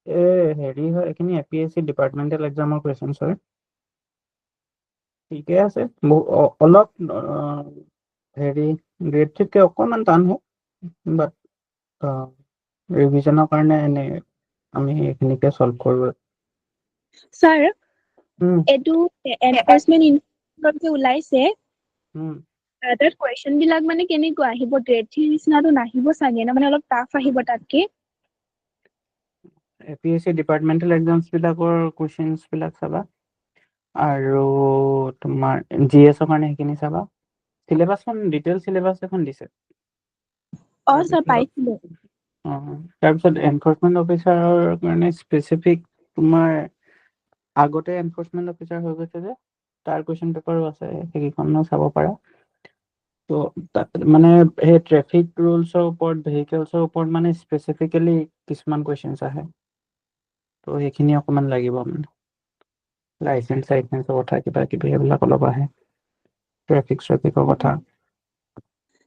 হেৰি হয়, এইখিনি APSC ডিপাৰ্টমেণ্টেল এক্সামৰ কুৱেশ্যনছ হয়। ঠিকে আছে, অলপ হেৰি গ্ৰেড থ্ৰীতকৈ অকণমান টান হয়, বাট ৰিভিজনৰ কাৰণে এনেই আমি এইখিনিকে চল্ভ কৰোঁ। ছাৰ, এইটো এনফৰ্চমেন্ট ইনষ্টিটিউটত যে ওলাইছে, তাত কুৱেশ্যন বিলাক মানে কেনেকুৱা আহিব? গ্ৰেড থ্ৰী নিচিনাটো নাহিব চাগে ন? মানে অলপ টাফ আহিব তাতকে? APSC ডিপাৰ্টমেণ্টেল এক্সামছবিলাকৰ কুৱেশ্যনছবিলাক চাবা, আৰু তোমাৰ GSৰ কাৰণে সেইখিনি চাবা। চিলেবাছখন ডিটেইল চিলেবাছ এখন দিছে। ছাৰ পাইছিলো। তাৰপিছত এনফৰ্চমেণ্ট অফিচাৰৰ কাৰণে স্পেচিফিক তোমাৰ আগতে এনফৰ্চমেণ্ট অফিচাৰ হৈ গৈছে যে, তাৰ কুৱেশ্যন পেপাৰো আছে, সেইকেইখনো চাব পাৰা। ত' তাত মানে সেই ট্ৰেফিক ৰুলছৰ ওপৰত, ভেহিকেলছৰ ওপৰত মানে স্পেচিফিকেলি কিছুমান কুৱেশ্যনছ আহে। ত' সেইখিনি অকণমান লাগিব মানে। লাইচেন্সৰ কথা, কিবা কিবি সেইবিলাক অলপ আহে, ট্ৰেফিকৰ কথা।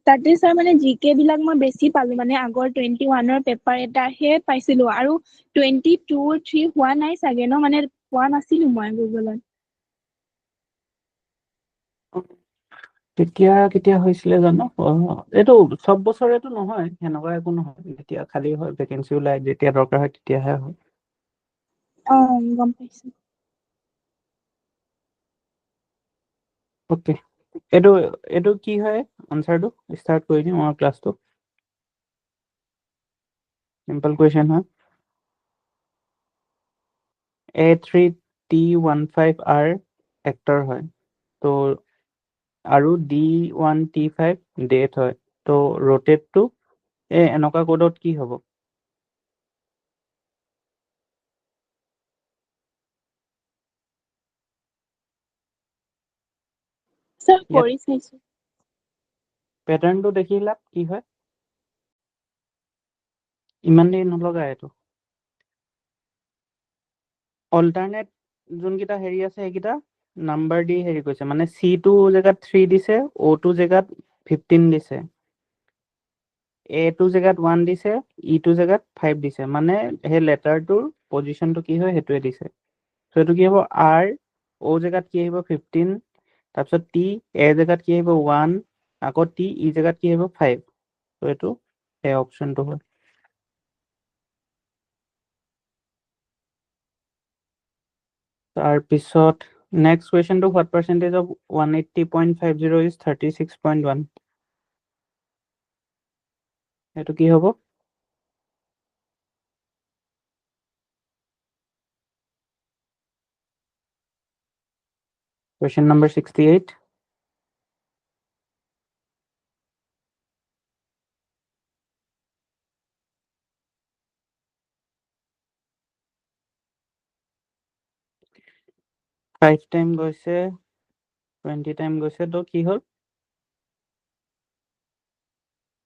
তাতে ছাৰ মানে GK বিলাক মই বেছি পালো, মানে আগৰ 21ৰ পেপাৰ এটাহে পাইছিলো, আৰু 22, 3 হোৱা নাই চাগে ন? মানে পোৱা নাছিলো মই গুগলত। তেতিয়া কেতিয়া হৈছিলে জানো? এইটো চব বছৰেতো নহয়, সেনেকুৱা একো নহয়। যেতিয়া খালী হয়, ভেকেঞ্চি ওলাই, যেতিয়া দৰকাৰ হয় তেতিয়াহে হয়। গম পাইছো। অ'কে, এইটো কি হয়? আনচাৰটো ষ্টাৰ্ট কৰি দিওঁ আমাৰ ক্লাছটো। চিম্পল কুৱেশ্যন হয়। A3T15R এক্টৰ হয়, ত' আৰু D1T5 ডেট হয়, ত' ৰ'টেটটো এনেকুৱা কোডত কি হ'ব? ছাৰ ইয়াত কৰি চাইছো। পেটাৰ্ণটো দেখিলা কি হয়? ইমান দেৰি নলগাই এইটো। অল্টাৰনেট যোনকেইটা হেৰি আছে, সেইকেইটা নাম্বাৰ দি হেৰি কৰিছে, মানে C2 জেগাত 3 দিছে, O2 জেগাত 15 দিছে, A2 জেগাত 1 দিছে, E2 জেগাত 5 দিছে, মানে সেই লেটাৰটোৰ পজিশ্যনটো কি হয় সেইটোৱে দিছে। চ' এইটো কি হ'ব? O জেগাত কি আহিব? 15, তাৰপিছত T, A জেগাত কি আহিব? 1, আকৌ T, E জেগাত কি আহিব? 5। চ' এইটো সেই অপশ্যনটো হয়। তাৰপিছত নেক্সট কুৱেশ্যনটো, হোৱাট পাৰ্চেণ্টেজ অফ 180.50 ইজ 36.1? এইটো কি হ'ব? Question number 68. Five time গৈছে, 20 time গৈছে, তো কি হ'ল?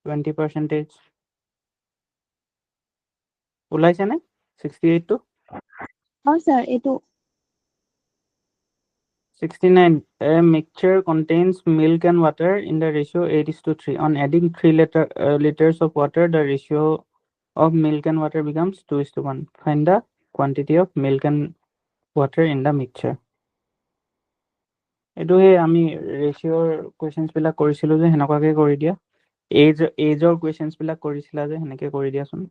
20%. ওলাইছে নে 68টো? ছাৰ এইটো 69. A mixture contains milk and water in the ratio 8:3. On adding 3 liters of water, the ratio of milk and water becomes 2:1. Find the quantity of milk and water in the mixture. এইটো সেই আমি ৰেচিঅ'ৰ কুৱেশ্যনছবিলাক কৰিছিলোঁ যে, সেনেকুৱাকৈ কৰি দিয়া। এজৰ কুৱেশ্যনছবিলাক কৰিছিলা যে, সেনেকৈ কৰি দিয়াচোন।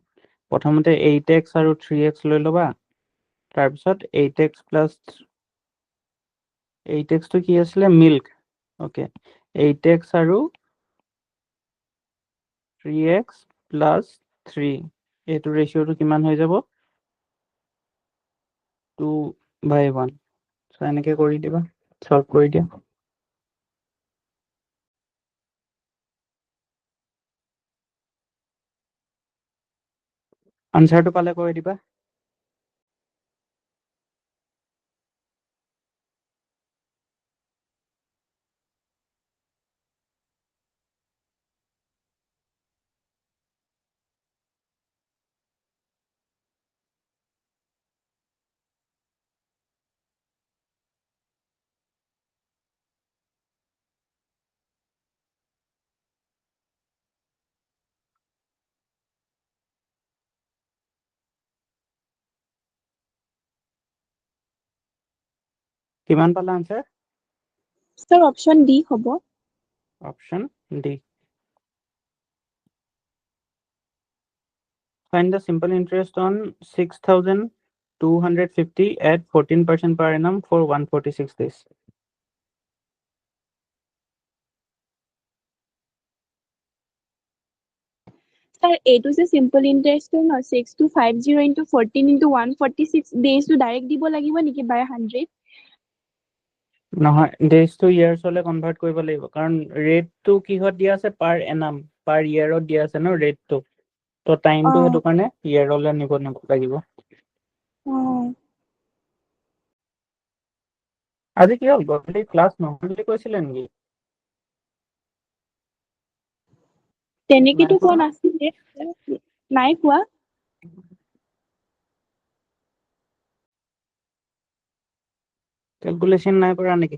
প্ৰথমতে 8x আৰু 3x লৈ ল'বা, তাৰপিছত 8x টো কি আছিলে? মিল্ক। অ'কে, 8x আৰু 3x প্লাছ 3, এইটো ৰেচিঅ'টো কিমান হৈ যাব? 2/1. চ' এনেকৈ কৰি দিবা, চল্ভ কৰি দিয়া। আনচাৰটো পালে কৈ দিবা। কিমান পালা আনসাৰ? স্যার অপশন ডি হ'ব। Option D. Find the simple interest on 6,250 at 14% per annum for 146 days. Sir এইটো যে সিম্পল ইন্টারেস্টটো ন 6250 into 14 into 146 ডেজটো ডাইৰেক্ট দিব লাগিব নেকি বাই 100? নহয়, ডেজ টু ইয়াৰ্ছ হলে কনভাৰ্ট কৰিব লাগিব, কাৰণ ৰেটটো কিহত দিয়া আছে? পাৰ এনাম, পাৰ ইয়াৰত দিয়া আছে ন ৰেটটো। তো টাইমটো সেইটো কাৰণে ইয়াৰলৈ নিব লাগিব। আজি কি হ'ল? গধূলি ক্লাছ নহয় বুলি কৈছিলে নেকি? তেনেকেতো কোৱা নাছিলে, নাই কোৱা। কেলকুলেশ্যন নাই কৰা নেকি?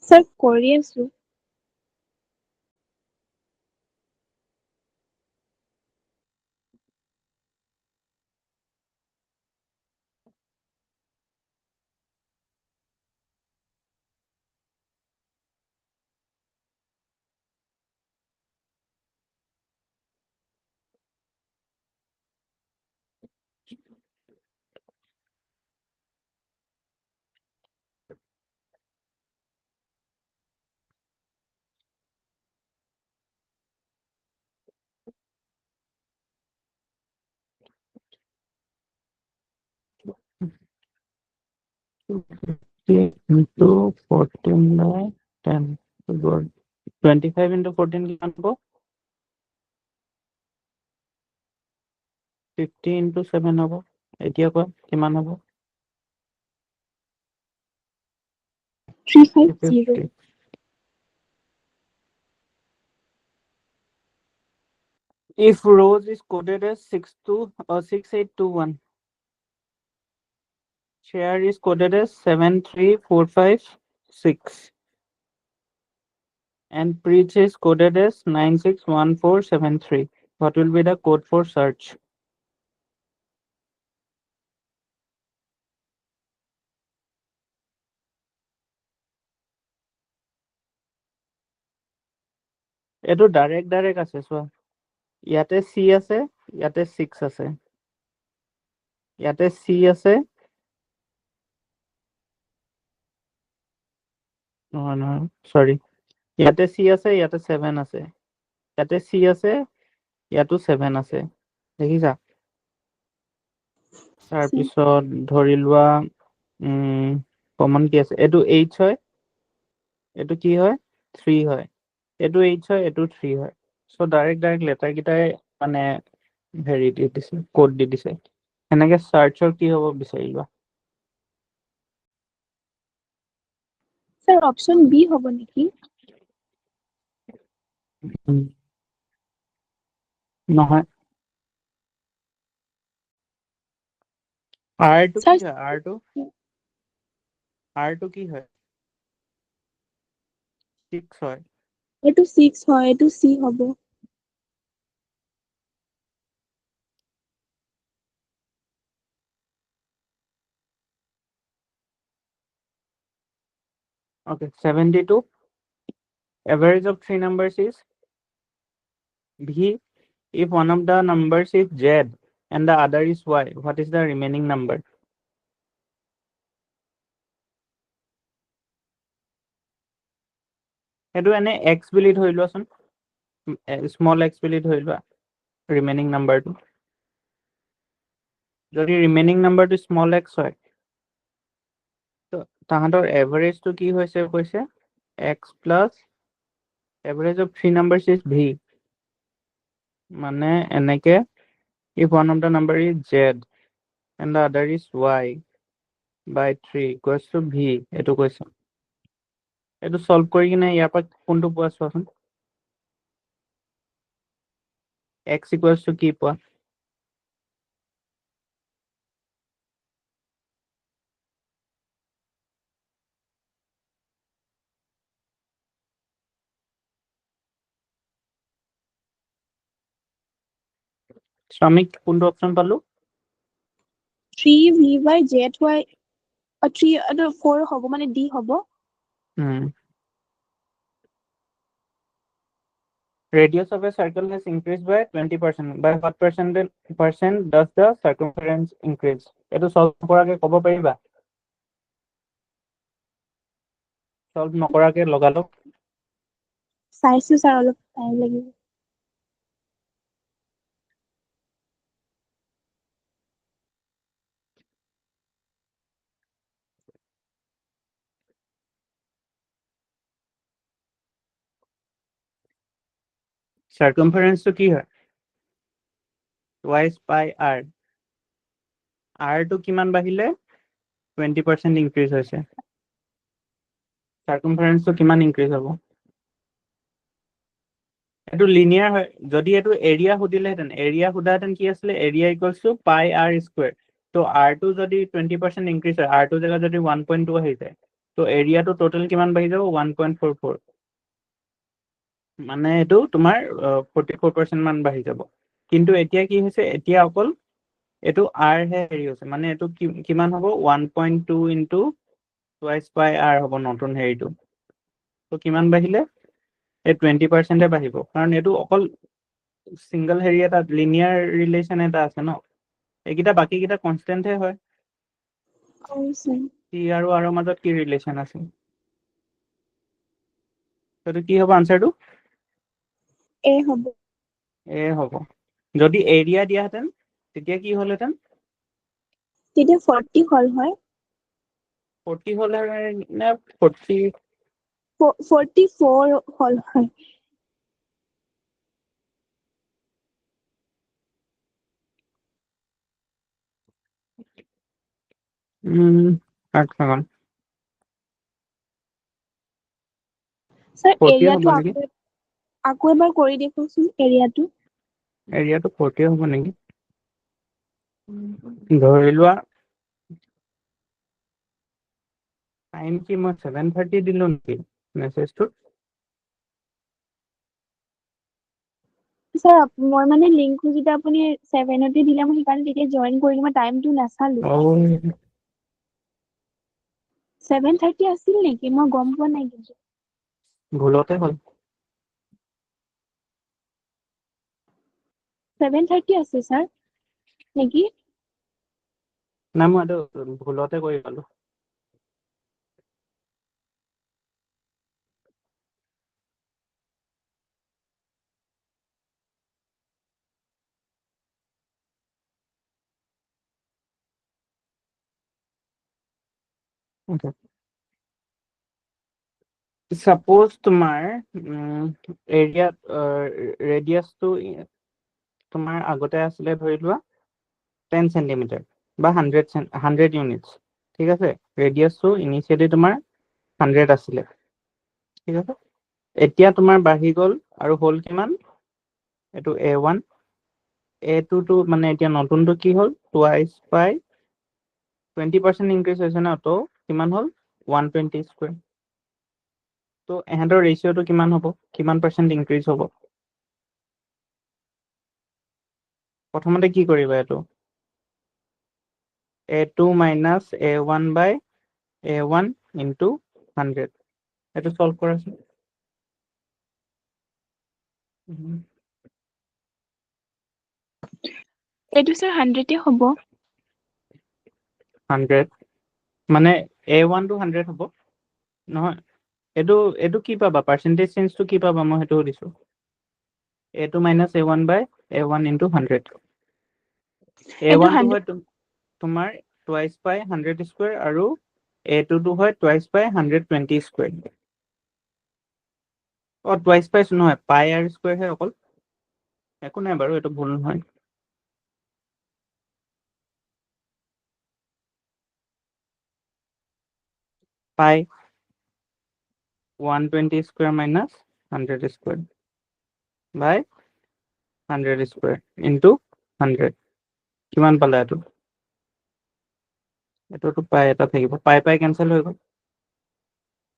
স্যাৰ কৰি আছো। into 14 by 10. 25 into 14 কিমান হ'ব? 50 into 7 হ'ব। এতিয়া কোৱা কিমান হ'ব? 350. If rows is coded as 6821, share is coded as 73456, and preach is coded as 961473. What will be the code for search? এইটো ডাইৰেক্ট আছে চোৱা। ইয়াতে C আছে, ইয়াতে 6 আছে, ইয়াতে C আছে, নহয় সৰি, ইয়াতে C আছে, ইয়াতে 7 আছে, ইয়াতে C আছে, ইয়াতো 7 আছে, দেখিছা? তাৰপিছত ধৰি লোৱা কমন কি আছে? এইটো H হয়, এইটো কি হয়? 3 হয়, এইটো H হয়, এইটো 3 হয়। সো ডাইৰেক্ট লেটাৰ কেইটাই মানে হেৰি দি দিছে, কোড দি দিছে। এনেকে সাৰ্চৰ কি হ'ব বিচাৰি লোৱা। স্যার অপশন বি হ'ব নেকি? নহয়, R2 কি হয়? R2 কি হয়? 6 হয়। এইটো 6 হয়, এইটো সি হ'ব। Okay, 72. Average of 3 numbers is V. If one of the numbers is Z and the other is Y, what is the remaining number? এইটো এনে X বুলি ধৰি লোৱাচোন, স্মল x বুলি ধৰি লোৱা ৰিমেইনিং নাম্বাৰটো। যদি ৰিমেইনিং নাম্বাৰটো স্মল x হয়, তো তাহাঁতৰ এভাৰেজটো কি হৈছে কৈছে? X plus average of 3 numbers is V. মানে এনেকে, if one of the number is Z and the other is Y by 3 equals to V, এইটো কৈছে। এইটো সলভ কৰি কিনে ইয়াৰ পৰা কোনটো পোৱা চোৱাচোন। X equals to কি পোৱা? শ্ৰমিক কোনটো অপচন পালো? 3V by ZY 3 4 হ'ব মানে D হ'ব radius of a circle has increased by 20%. By what percent does the circumference increase? এটো solve কৰাকে ক'ব পাৰিবা? Solve নকৰাকে লগালো। চাইছো স্যাৰ অলপ টাইম লাগিব। Circumference to কি হয়? Twice pi r. R to কিমান বাহিলে? 20% increase হৈছে। Circumference to কিমান increase হ'ব? এটো linear হয়। যদি এটো area সুধিলেহেঁতেন, area সুধাহেঁতেন কি আছিলে? Area equals to pi r square. তো r to যদি 20% increase হয়, r to জেগাত যদি 1.2 আহি যায়, তো area to total কিমান বাঢ়ি যাব? 1.44। মানে এটো তোমাৰ 44% মান বাঢ়ি যাব। কিন্তু এতিয়া কি হৈছে? এতিয়া অকল এটো r হে হেৰি হৈছে। মানে এটো কিমান হ'ব? 1.2 into twice pi r হ'ব নতুন হেৰিটো। তো কিমান বাঢ়িলে? 20% বাঢ়িব। কাৰণ এটো অকল সিঙ্গল হেৰি এটা লিনিয়াৰ ৰিলেশন এটা আছে ন। এইকিটা বাকিকিটা কনস্ট্যান্ট হে হয়। t আৰু r মাজত কি ৰিলেশন আছে? তো কি হ'ব আনসাৰটো? A হ'ব। A হ'ব। যদি এৰিয়া দিয়াহেঁতেন তেতিয়া কি হ'লহেঁতেন? তেতিয়া 40 হল হয়। 40 হ'লে নে 40 44 হল হয়। আচ্ছা। স্যার 40 হ'ব এৰিয়াটো নেকি? আকৌ এবাৰ কৰি দেখোৱাচোন এৰিয়াটো। এৰিয়াটো 40 হ'ব নেকি? ধৰি লোৱা টাইম কি মই 7:30 দিলো নেকি মেছেজটো? স্যাৰ মই মানে লিংকটো যেটা আপুনি 7তে দিলে মই সেইকাৰণে তেতিয়া জয়েন কৰিলো, মই টাইমটো নাচালো। 7:30 আছিল নেকি? মই গম পোৱা নাই কিন্তু। ভুলতে হ'ল। 7:30 আছে স্যাৰ নেকি? না মই এইটো ভুলতে কৰি পালো। Suppose তোমাৰ এৰিয়া ৰেডিয়াসটো তোমাৰ আগতে আছিলে ধৰি লোৱা 10 সেন্টিমিটাৰ বা 100 ইউনিটস। ঠিক আছে? ৰেডিয়াসটো ইনিশিয়ালি তোমাৰ 100 আছিলে। ঠিক আছে? এতিয়া তোমাৰ বাঢ়ি গ'ল আৰু হ'ল কিমান? এটো a1 a2 তো মানে এতিয়া নতুনটো কি হ'ল? twice pi 20% ইনক্ৰিজ হৈছে না, তো কিমান হ'ল? 120 স্কয়াৰ। তো এহেঁতৰ ৰেশিওটো কিমান হ'ব? কিমান পাৰ্চেন্ট ইনক্ৰিজ হ'ব? প্ৰথমতে কি কৰিবা এটো? a2 minus a1 by a1 into 100। এটো সলভ কৰাচোন। এটো স্যার 100 হ'ব। 100 মানে a1 to 100 হ'ব নহয়। এটো কি পাবা? পার্সেন্টেজ চেঞ্জটো কি পাবা? মই হেতু দিছো। a2 minus a1 by a1 into 100। এটো a1 টো 100 হয় তোমাৰ twice pi 100 স্কয়াৰ আৰু a2 টো হয় twice pi 120 square. twice pi নহয়, pi r স্কয়াৰ হে অকল। একো নাই বাৰু, এটো ভুল নহয়। pi 120 square minus 100 square by 100 square into 100। কিমান পালা এটো? এটোটো পাই এটা থাকিব, পাই কেনসেল হৈ গ'ল।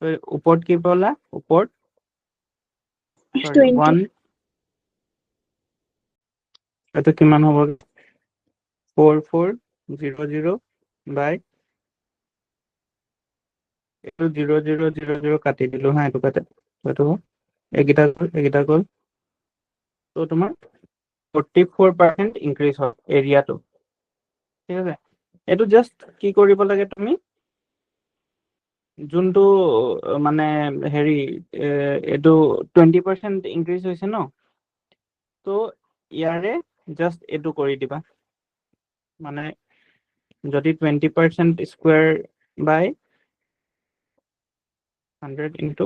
তো ওপৰত কি পালা? ওপৰত 20 1 এটো কিমান হ'ব? 4400 by এইটো 0 0 0 0 কাটি দিলো হা, এইটো কাটে, এইটো এইকেইটা গ'ল। ত' তোমাৰ 44% ইনক্ৰিজ হয় এৰিয়াটো, ঠিক আছে। এইটো জাষ্ট কি কৰিব লাগে তুমি, যোনটো মানে হেৰি এইটো 20% ইনক্ৰিজ হৈছে ন, ত' ইয়াৰে জাষ্ট এইটো কৰি দিবা, মানে যদি 20% স্কুৱেৰ বাই 100 ইনটু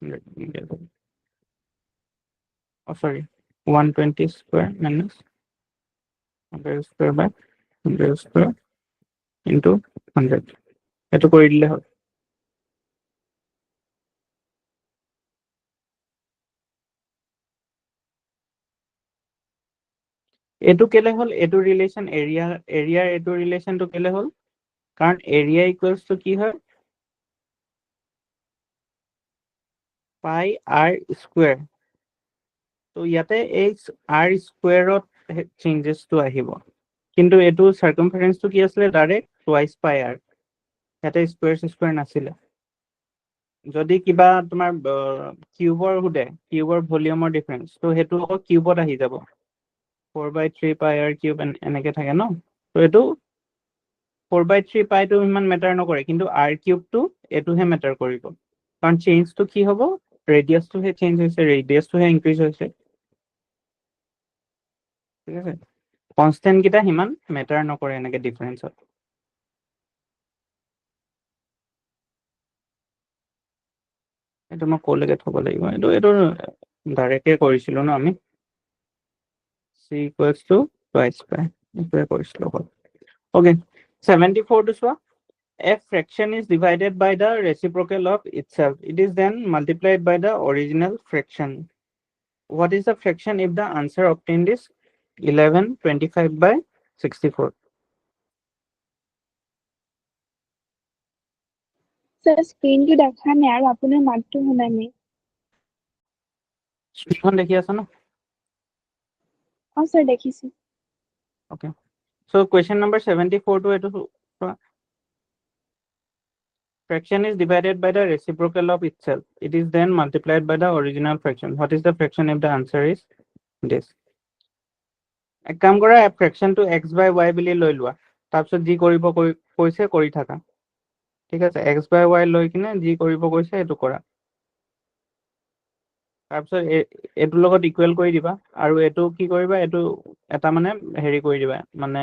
100, সৰি 120 স্কুৱেৰ মাইনাছ 100 স্কুৱেৰ বাই 100 স্কুৱেৰ ইনটু 100, এইটো কৰি দিলে হ'ল। এইটো কেলে হ'ল, এইটো ৰিলেশ্যন এৰিয়াৰ এইটো ৰিলেশ্যনটো কেলে হ'ল, কাৰণ এৰিয়া ইকুৱেলছ টু কি হয়, পাই আৰ স্কুৱেৰ। ত' ইয়াতে এই আৰ স্কুৱেৰত চেঞ্জেছটো আহিব, কিন্তু এইটো চাৰ্কামফাৰেন্সটো কি আছিলে, ডাইৰেক্ট টুৱাইচ পাই আৰ, ইয়াতে স্কুৱেৰ নাছিলে। যদি কিবা তোমাৰ কিউবৰ সোধে, কিউবৰ ভলিউমৰ ডিফাৰেঞ্চ, ত' সেইটো আকৌ কিউবত আহি যাব, 4/3 পাই আৰ কিউব এনেকে থাকে ন। ত' এইটো 4/3 পাইটো ইমান মেটাৰ নকৰে, কিন্তু আৰ কিউবটো এইটোহে মেটাৰ কৰিব, কাৰণ চেঞ্জটো কি হ'ব, ৰেডিয়াছটোহে চেঞ্জ হৈছে, ৰেডিয়াছটোহে ইনক্ৰিজ হৈছে, ঠিক আছে। কনষ্টেণ্ট কেইটা সিমান মেটাৰ নকৰে এনেকে ডিফাৰেঞ্চত। এইটো মই ক'লৈকে থ'ব লাগিব, এইটো ডাইৰেক্টে কৰিছিলোঁ ন আমি, c ইকুৱেলছ টু টুৱাইচ পাই, এইটোৱে কৰিছিলোঁ অকল। অ'কে, 74টো চোৱা, a fraction is divided by the reciprocal of itself, it is then multiplied by the original fraction. What is the fraction if the answer obtained is 11/25/64? Sir স্ক্ৰীনটো দেখা নাই আৰু আপোনাৰ মাতটো শুনা নাই। স্ক্ৰীনখন দেখি আছা ন? স্যাৰ দেখিছো। Okay, so question number 74 to এইটো fraction is divided by the reciprocal of itself, it is then multiplied by the original fraction. What is the fraction if the answer is this? এক কাম কৰা, ফ্ৰেকশনটো x/y বুলি লৈ লোৱা, তাৰপিছত যি কৰিব কৈছে কৰি থাকা, ঠিক আছে। x/y লৈ কিনে যি কৰিব কৈছে এইটো কৰা, তাৰপিছত এইটোৰ লগত ইকুৱেল কৰি দিবা, আৰু এইটো কি কৰিবা, এইটো এটা মানে হেৰি কৰি দিবা, মানে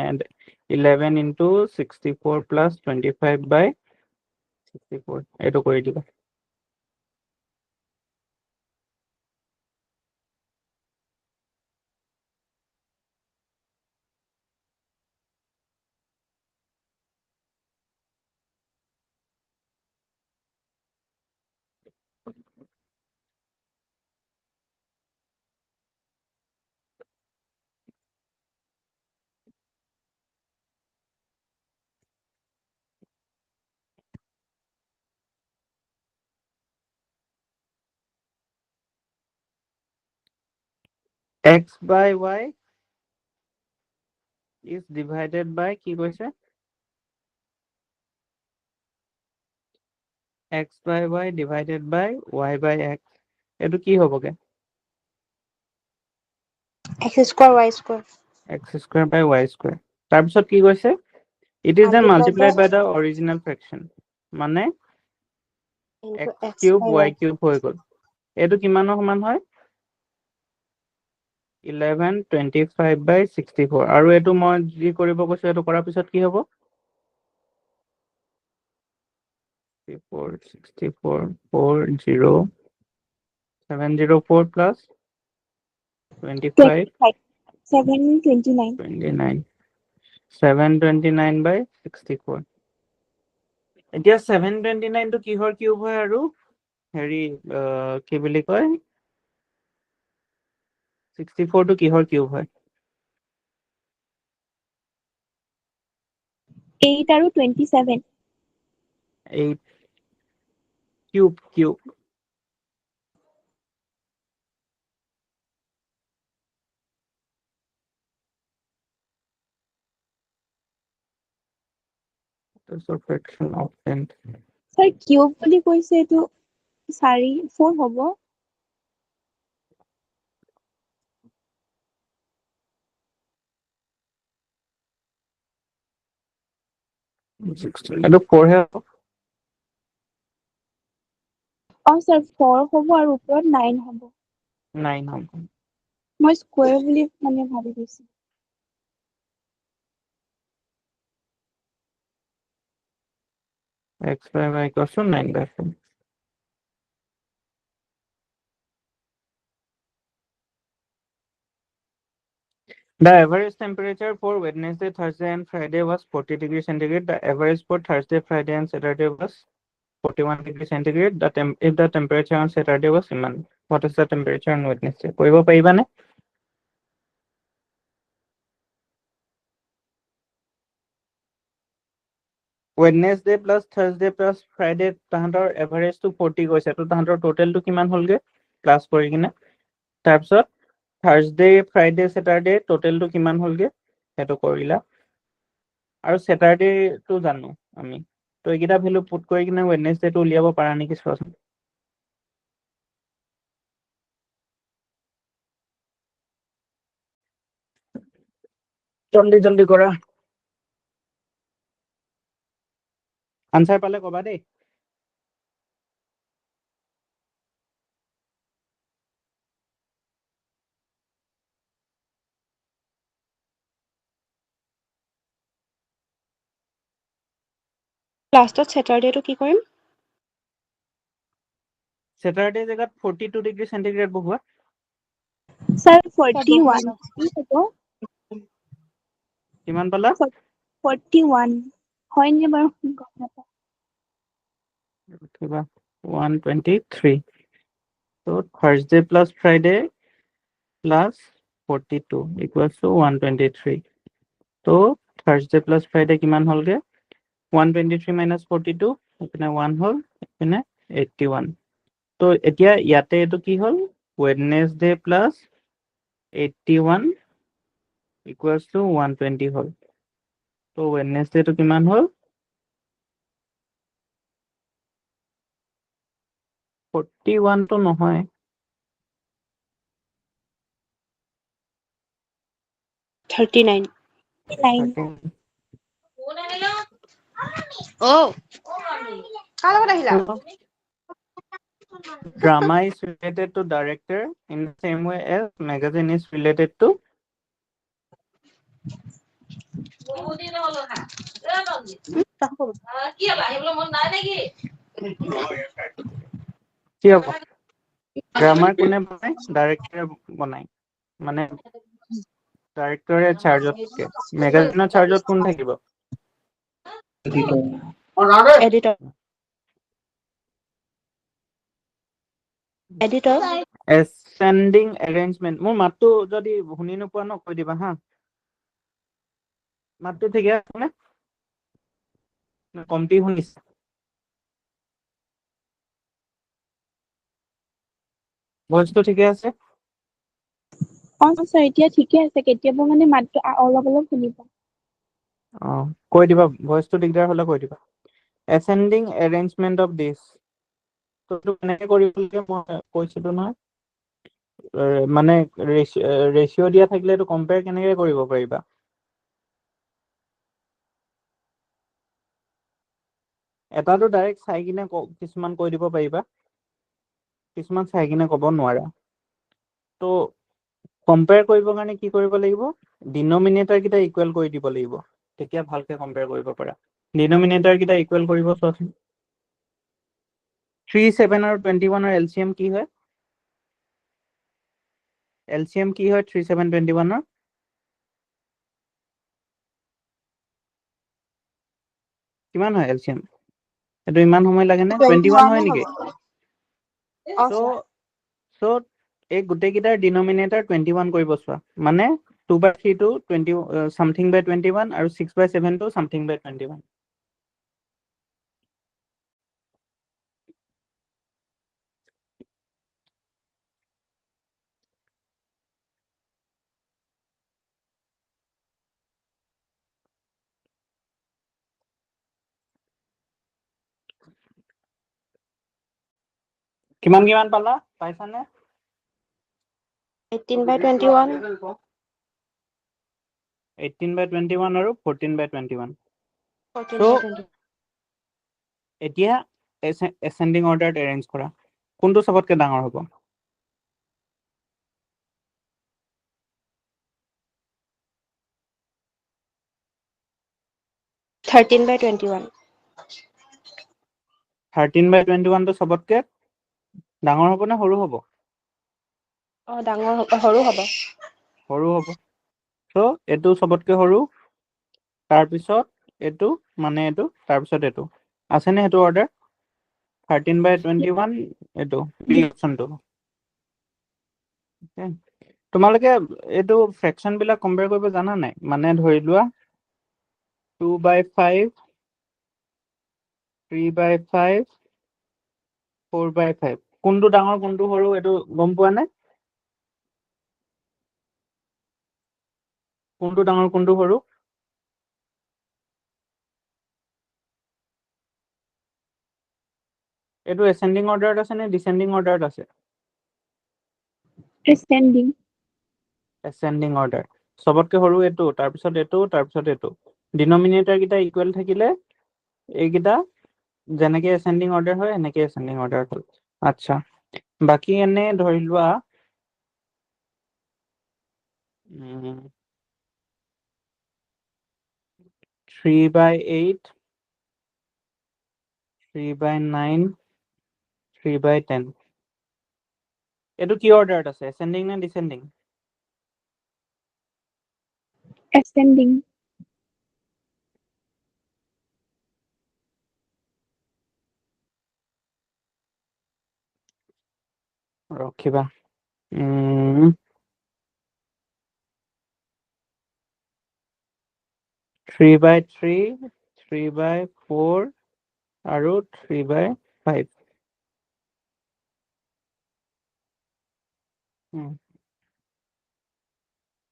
11 ইনটু 64 প্লাছ 25/64, এইটো কৰি দিবা। x/y is divided by কি কৈছে, x/y divided by y/x, এইটো কি হ'বগে, x square y square x square by y square। তাৰপিছত কি কৈছে, it is then multiplied by the original fraction, মানে into x x cube by y cube হৈ গ'ল। এইটো কিমানৰ সমান হয়, 11/25/64, আৰু এইটো মই যি কৰিব কৈছো এইটো কৰাৰ পিছত কি হ'ব, 64 704 plus 25 729 29 729/64। এতিয়া 729টো কিহৰ কিউব হয়, আৰু হেৰি কি বুলি কয়, 64টো কিহৰ কিউব হয়, 8 আৰু 27 8 cube fraction of 10 sir cube বুলি কৈছে এইটো 4 হ'ব এইটো 4 হে হ'ব স্যার 4 হ'ব আৰু ওপৰত 9 হ'ব 9 হ'ব মই স্কোয়াৰ বুলি মানে ভাবি গৈছো x by y equals to 9/4 The average temperature for Wednesday, Thursday, and Friday was 40 degrees centigrade. The average for Thursday, Friday, and Saturday was 41 degrees centigrade. If the temperature on Saturday was iman, what is the temperature on Wednesday? কৰিব পাৰিবানে? Wednesday plus Thursday plus Friday তাহাঁতৰ average to 40 গৈছে তো তাহাঁতৰ total to কিমান হ'লগে class কৰি কিনে তাৰপিছত Thursday, Friday, Saturday total to কিমান হ'লগে সেইটো কৰিলা আৰু Saturday to জানো আমি তো এইকেইটা ভ্যালু পুট কৰি কিনে Wednesday to উলিয়াব পাৰা নেকি চোৱাচোন জলদি জলদি কৰা আনসাৰ পালে কবা দেই লাষ্টত স্যাটাৰডেটো কি কৰিম Saturday জেগাত 42 ডিগ্ৰী সেন্টিগ্ৰেড বহুৱা স্যাৰ 41 কি হ'ব কিমান পালা 41 হয়নে বাৰু গম নাপাওঁ কিবা 123 so Thursday plus Friday plus 42 equals to 123 so Thursday plus Friday কিমান হ'লগে 123 minus 42 এপিনে 1 হ'ল এপিনে 81 তো এতিয়া ইয়াতে এটো কি হ'ল Wednesday plus 81 equals to 120 হ'ল তো Wednesday to কিমান হ'ল 41 তো নহয় 39 Oh কাৰ লগত আহিলা Drama is related to director in the same way as magazine is related to কি হ'ব ড্ৰামা কোনে বনায় ডাইৰেক্টৰে বনায় মানে ডাইৰেক্টৰে চাৰ্জত থাকে মেগাজিনৰ চাৰ্জত কোন থাকিব এডিটৰ এডিটৰ ascending arrangement মোৰ মাতটো যদি শুনি নোপোৱা ন কৈ দিবা হা মাতটো ঠিকে আছে নে কমটি শুনিছে ভইচটো ঠিকে আছে স্যার এতিয়া ঠিকে আছে কেতিয়াবা মানে মাতটো অলপ অলপ শুনি পাওঁ কৈ দিবা ভইচটো দিগদাৰ হলে কৈ দিবা ascending arrangement of this তো কেনেকৈ কৰিব লাগে মই কৈছিলো নহয় মানে ৰেচিঅ' দিয়া থাকিলে এইটো কম্পেয়াৰ কেনেকৈ কৰিব পাৰিবা এটাটো ডাইৰেক্ট চাই কিনে কিছুমান কৈ দিব পাৰিবা কিছুমান চাই কিনে ক'ব নোৱাৰা তো কম্পেয়াৰ কৰিবৰ কাৰণে কি কৰিব লাগিব ডিনমিনেটৰ কেইটা ইকুৱেল কৰি দিব লাগিব তেতিয়া ভালকে কম্পেয়াৰ কৰিব পাৰা ডিনমিনেটৰ কেইটা ইকুৱেল কৰিব চোৱাচোন 3 7 আৰু 21 ৰ এলচিএম কি হয় এলচিএম কি হয় 3 7 21 ৰ কিমান হয় এলচিএম এটো ইমান সময় লাগে নে 21 হয় নেকি সো সো এই গোটেই কেইটাৰ ডিনমিনেটৰ 21 কৰিব চোৱা মানে 2/3 টো 20 something by 21 আৰু 6/7 টো something by 21 কিমান পালা পাইছানে 18/21 18/21 আৰু 14/21 So, 14/21 এতিয়া এসেন্ডিং অৰ্ডাৰত এৰেঞ্জ কৰা কোনটো সবতকে ডাঙৰ হ'ব 13/21 13/21 টো সবতকে ডাঙৰ হ'ব নে সৰু হ'ব ডাঙৰ সৰু হ'ব সৰু হ'ব সো এটো সবতকে সৰু তাৰপিছত এটো মানে এটো তাৰপিছত এটো আছে নে হেতু অৰ্ডাৰ 13/21 এটো বি অপচনটো তোমালোকে এটো ফ্ৰেকশন বিলাক কম্পেয়াৰ কৰিব জানা নাই মানে ধৰি লোৱা 2/5 3/5 4/5 কোনটো ডাঙৰ কোনটো সৰু এটো গম পোৱা নে কোনটো ডাঙৰ কোনটো সৰু এটো এসেন্ডিং অৰ্ডাৰত আছে নে ডিসেন্ডিং অৰ্ডাৰত আছে ascending এসেন্ডিং অৰ্ডাৰ সবতকে সৰু এটো তাৰপিছত এটো ডিনমিনেটৰ কিটা ইকুৱেল থাকিলে এইকিটা যেনেকে এসেন্ডিং অৰ্ডাৰ হয় এনেকে এসেন্ডিং অৰ্ডাৰ হ'ল আচ্ছা বাকি এনে ধৰি লোৱা 3/8 3/9 3/10 এটো কি অৰ্ডাৰত আছে এসেন্ডিং নে ডিসেন্ডিং ascending ৰখিবা 3/3 3/4 আৰু 3/5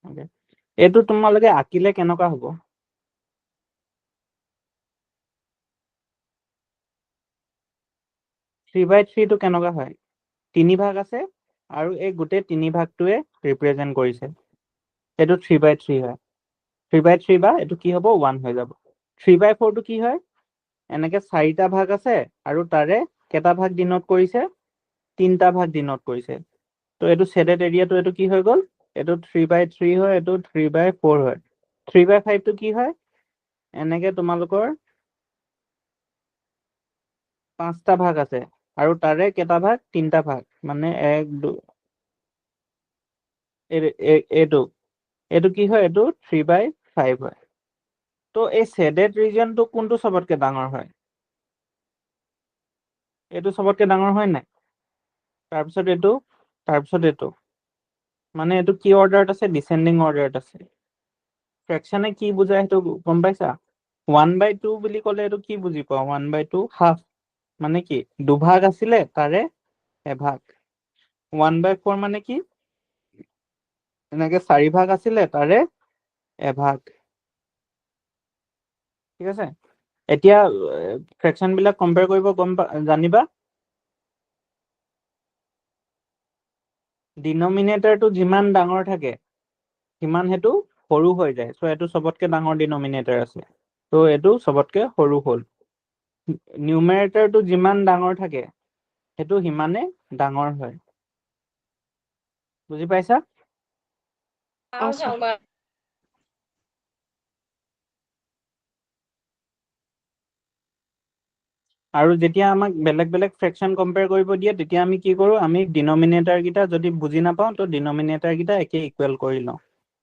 Okay. এইটো তোমালোকে আঁকিলে কেনেকুৱা হ'ব 3/3 টো কেনেকুৱা হয় তিনি ভাগ আছে আৰু এই গোটেই তিনি ভাগটোৱে ৰিপ্ৰেজেন্ট কৰিছে এইটো 3/3 হয় 3/3 বা এইটো কি হ'ব 1 হৈ যাব 3/4 টো কি হয় এনেকে চাৰিটা ভাগ আছে আৰু তাৰে কেটা ভাগ ডিনোট কৰিছে তিনটা ভাগ ডিনোট কৰিছে তো এইটো শেডেড এৰিয়াটো এইটো কি হৈ গ'ল এইটো 3/3 হয় এইটো 3/4 হয় 3/5 টো কি হয় এনেকে তোমালোকৰ পাঁচটা ভাগ আছে আৰু তাৰে কেটা ভাগ তিনটা ভাগ মানে 1 2 এইটো এইটো কি হয় এইটো 3/5 হয় তো এই শেডেড ৰিজনটো কোনটো সবতকে ডাঙৰ হয় এইটো সবতকে ডাঙৰ হয় নাই তাৰপিছত এইটো মানে এইটো কি অৰ্ডাৰত আছে ডিসেন্ডিং অৰ্ডাৰত আছে ফ্ৰেকশনে কি বুজায় সেইটো গম পাইছা 1/2 বুলি ক'লে এইটো কি বুজি পাও 1/2 হাফ মানে কি দুভাগ আছিলে তাৰে এভাগ 1/4 মানে কি এনেকে চাৰি ভাগ আছিলে তাৰে এভাগ ঠিক আছে এতিয়া ফ্ৰেকশন বিলাক কম্পেয়াৰ কৰিব জানিবা ডিনমিনেটৰটো যিমান ডাঙৰ থাকে সিমান হেতু সৰু হৈ যায় সো এটো সবতকে ডাঙৰ ডিনমিনেটৰ আছে তো এটো সবতকে সৰু হ'ল নিউমাৰেটৰটো যিমান ডাঙৰ থাকে হেতু হিমানে ডাঙৰ হয় বুজি পাইছা আৰু যেতিয়া আমাক বেলেগ বেলেগ ফ্ৰেকশন কম্পেয়াৰ কৰিব দিয়ে তেতিয়া আমি কি কৰো আমি ডিনমিনেটৰ কিটা যদি বুজি নাপাও তো ডিনমিনেটৰ কিটা একে ইকুৱেল কৰি লওঁ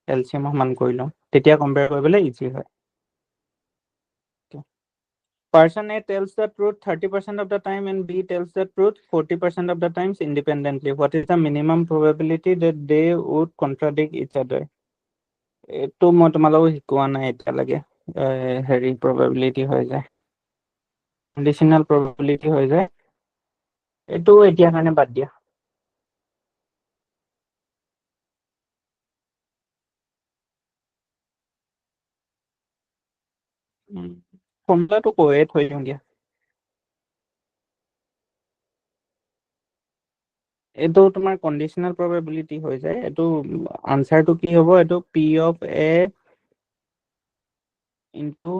এলচিএম সমান কৰি লওঁ তেতিয়া কম্পেয়াৰ কৰিবলৈ ইজি হয় Person A tells the truth 30% of the time and B tells the truth 40% of the times independently. What is the minimum probability that they would contradict each other? এইটো মই তোমালোকক শিকোৱা নাই এতিয়ালৈকে হেৰি probability হৈ যায় conditional probability হৈ যায় এইটো এতিয়া কাৰণে বাদ দিয়া ফৰ্মুলাটো কৈয়ে থৈ দিওঁ দিয়া এইটো তোমাৰ কন্ডিশনাল প্ৰবাবিলিটি হৈ যায় এইটো আনসাৰটো কি হ'ব এইটো P of A ইনটু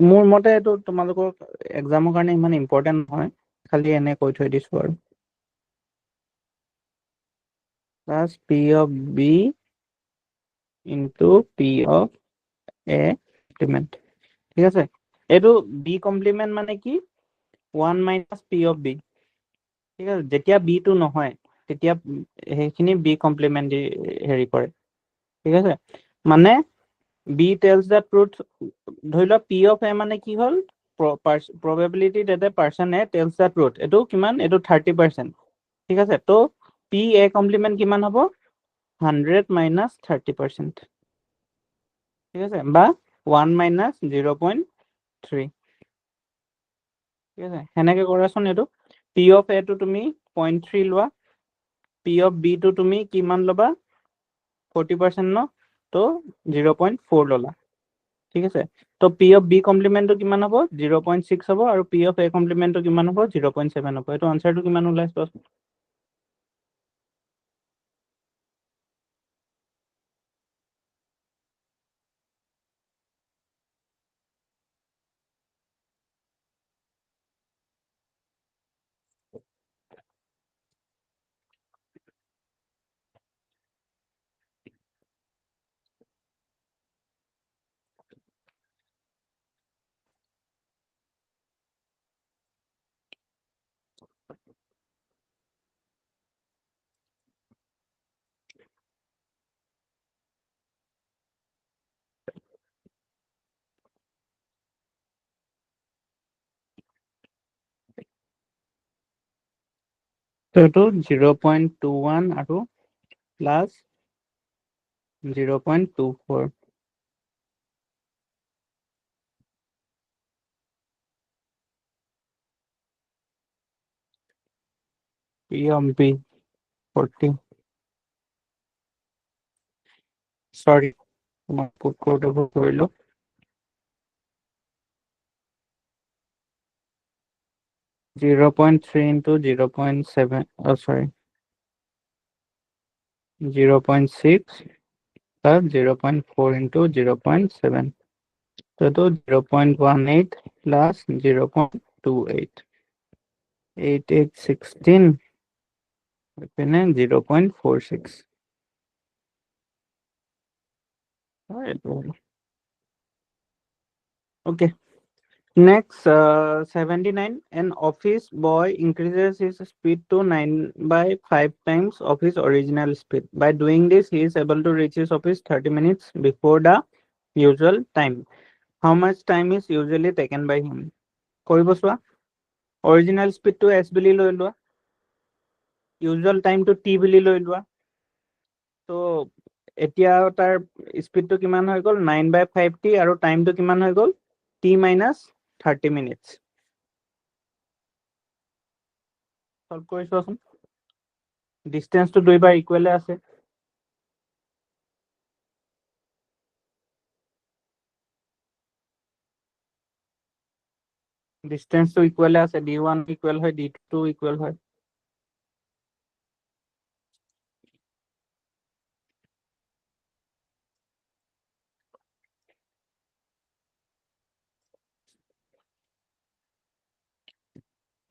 মোৰ মতে এইটো তোমালোকৰ এক্সামৰ কাৰণে ইমান ইম্পৰ্টেন্ট নহয় খালি এনে কৈ থৈ দিছো আৰু plus P of B into P of A complement ঠিক আছে এইটো B কমপ্লিমেন্ট মানে কি 1 minus P of B ঠিক আছে যেতিয়া B টো নহয় তেতিয়া সেইখিনি B কমপ্লিমেন্ট দি হেৰি কৰে ঠিক আছে মানে B tells the truth ধৰি লোৱা P of A মানে কি হ'ল probability that a person A tells the truth এইটো কিমান এইটো 30% ঠিক আছে তো P A কমপ্লিমেন্ট কিমান হ'ব 100 minus 30% ঠিক আছে বা 1 minus 0.3 ঠিক আছে সেনেকে কৰাচোন এইটো P of A টো তুমি 0.3 লোৱা P of B টো তুমি কিমান ল'বা 40% ন তো 0.4 ল'লা ঠিক আছে তো P of B কমপ্লিমেন্টটো কিমান হ'ব 0.6 হ'ব আৰু P of A কমপ্লিমেন্টটো কিমান হ'ব 0.7 হ'ব এইটো আনসাৰটো কিমান ওলাইছে তো এইটো 0.21 আৰু plus 0.24 P of B 40 sorry মই পুট কৰোতে ভুল কৰিলো 0.3 into 0.7 oh sorry 0.6 plus 0.4 into 0.7 so to 0.18 plus 0.28 8816 പിന്നെ 0.46 okay next 79 an office boy increases his speed to 9 by 5 times of his original speed by doing this he is able to reach his office 30 minutes before the usual time how much time is usually taken by him কৰিব চোৱা original speed to s বুলি লৈ লোৱা usual time to t বুলি লৈ লোৱা তো এতিয়া তাৰ স্পিডটো কিমান হৈ গ'ল 9/5t আৰু টাইমটো কিমান হৈ গ'ল t minus 30 minutes সলভ কৰি চোৱাচোন ডিসটেন্সটো দুইবাৰ ইকুৱেলে আছে ডিসটেন্সটো ইকুৱেলে আছে d1 ইকুৱেল হয় d2 ইকুৱেল হয়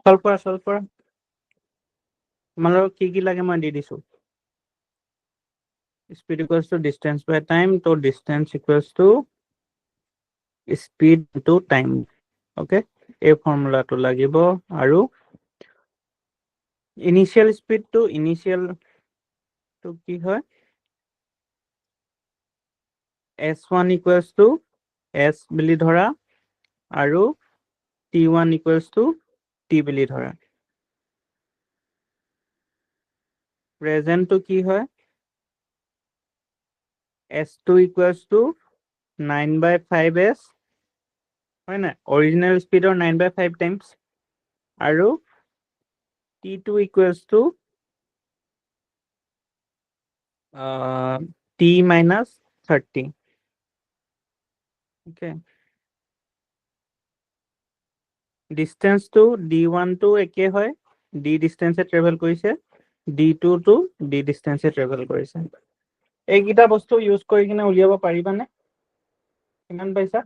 সলভ কৰা তোমালোকক কি লাগে মই দি দিছো speed equals to distance by time so distance equals to speed to time okay এই ফৰ্মুলাটো লাগিব আৰু ইনিশিয়াল স্পিড টু ইনিশিয়াল তো কি হয় s1 equals to s বুলি ধৰা আৰু t1 equals to t বুলি ধৰা প্ৰেজেন্ট তো কি হয় s2 equals to 9/5s হয় না original speed or 9/5 times আৰু t2 equals to t minus 30 okay distance to d1 to একে হয় d distance ট্ৰেভেল কৰিছে D2 to D distance travel কৰিছে এইকেইটা বস্তু ইউজ কৰি কিনে উলিয়াব পাৰিবানে কিমান পাইছা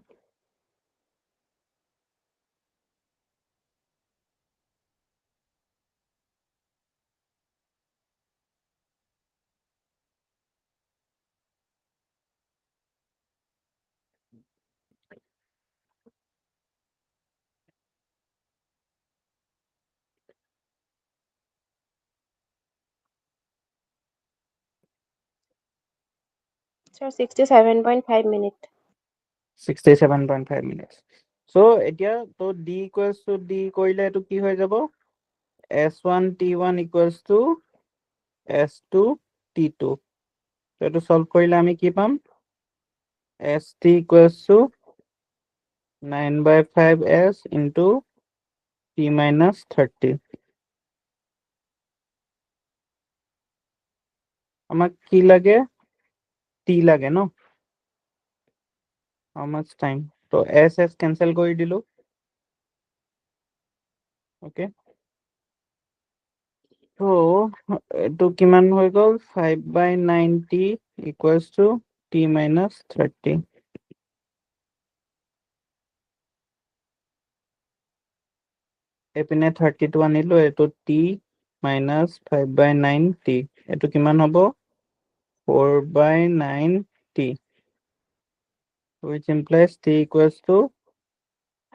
Sir, 67.5 minutes. 67.5 minutes so এতিয়া তো D equals to D কৰিলে এটো কি হৈ যাব S1 T1 equals to S2 T2 তো এটো সলভ কৰিলে আমি কি পাম ST equals to 9/5S into T minus 30 আমাক কি লাগে T লাগে ন how much time তো S cancel কৰি দিলো okay so এটো কিমান হৈ গল 5/90 equals to T minus 30 এপিনে 32 আনিলো এটো T minus 5/9T এটো কিমান হ'ব 4/9T which implies T equals to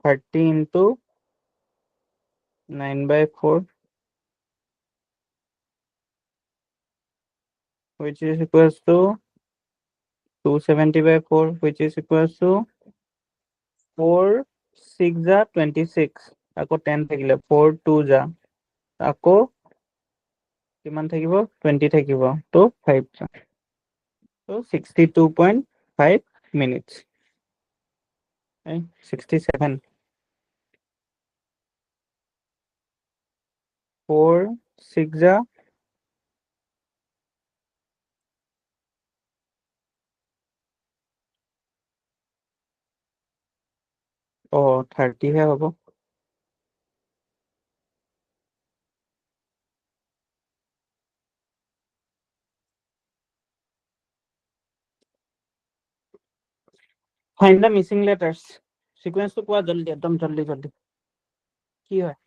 30 into 9/4 which is equals to 270/4 which is equals to 4 6 ja 26 আকৌ 10 থাকিলে 4 2 ja আকৌ কিমান থাকিব 20 থাকিব তো 5 ja so 62.5 minutes 67 4 6 ja oh 30 হে হ'ব find the missing letters sequence তো কোৱা জলদি একদম জলদি জলদি কি হয়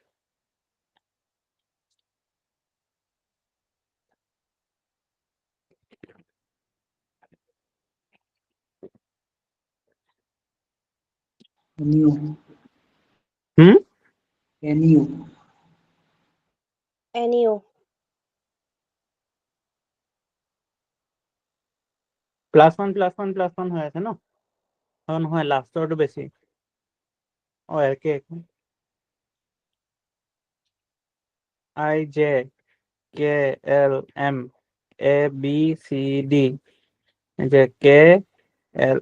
NU. হুম NU. NU. +1 হৈ আছে ন নহয় লাষ্টৰটো বেছি একে I J K L M A B C D যে K L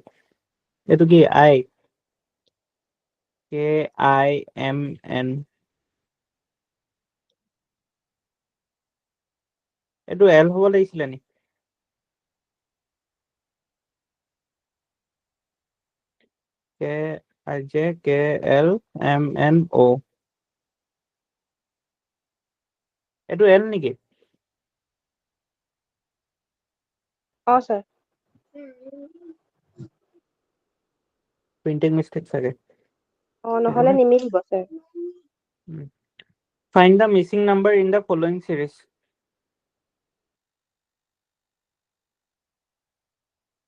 এটো কি I K I M N এটো L হ'ব লাগিছিলে নি K I J K L M N O এটো L নেকি Oh, sir. প্ৰিন্টিং মিস্টেক চাগে Oh, নহলে নিমিলিব, sir. find the missing number in the following series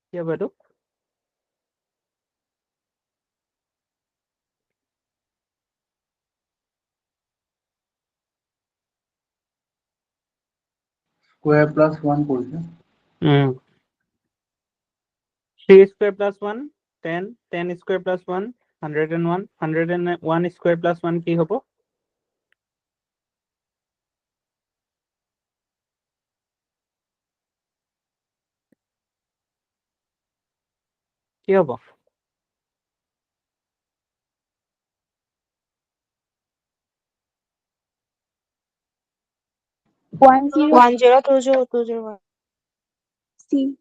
কি হ'ব এটো Square plus 1 কৰিছে 3 square plus 1 10 10 square plus 1 101 101 square plus 1 কি হ'ব কি হ'ব 10 102020. C.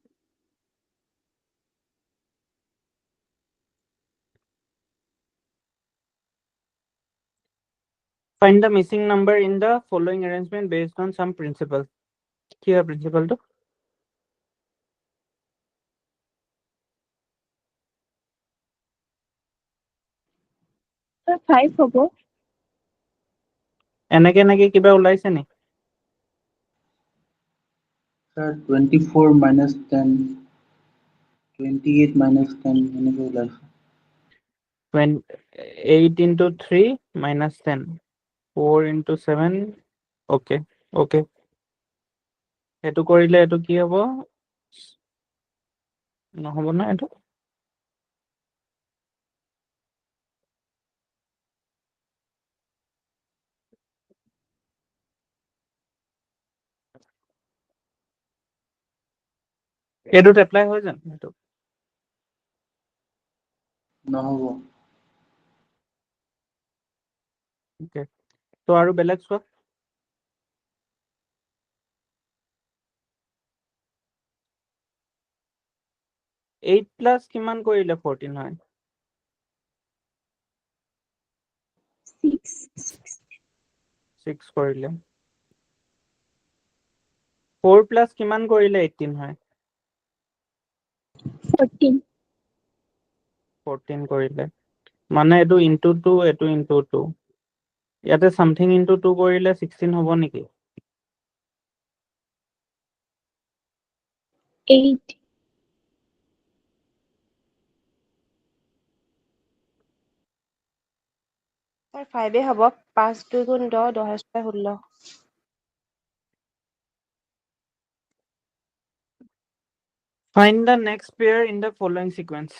Find the missing number in the following arrangement based on some principle. কি হয় প্ৰিন্সিপালটো? Sir, 5 হ'ব। এনেকে কিবা ওলাইছে নি? Sir, 24 minus 10, 28 minus 10, এনেকে ওলাইছে। 8 into 3 minus 10. 4 into 7. Okay. এইটো কৰিলে এইটো কি হ'ব? নহ'ব না এইটো? এইটোত এপ্লাই হৈ জানো এইটো? নহ'ব। Okay. তো আৰু বেলেগ চোৱা। 8 plus কিমান কৰিলে 14 হয়? 6 6 কৰিলে। 4 plus কিমান কৰিলে 18 হয়? 14 14 কৰিলে। মানে এইটো into 2, এইটো into 2। ইয়াতে something into 2 কৰিলে 16 হ'ব নেকি? 8 Sir, 5 হ'ব। 5 2 গুণ 10, 10 6 16। Find the next pair in the following sequence.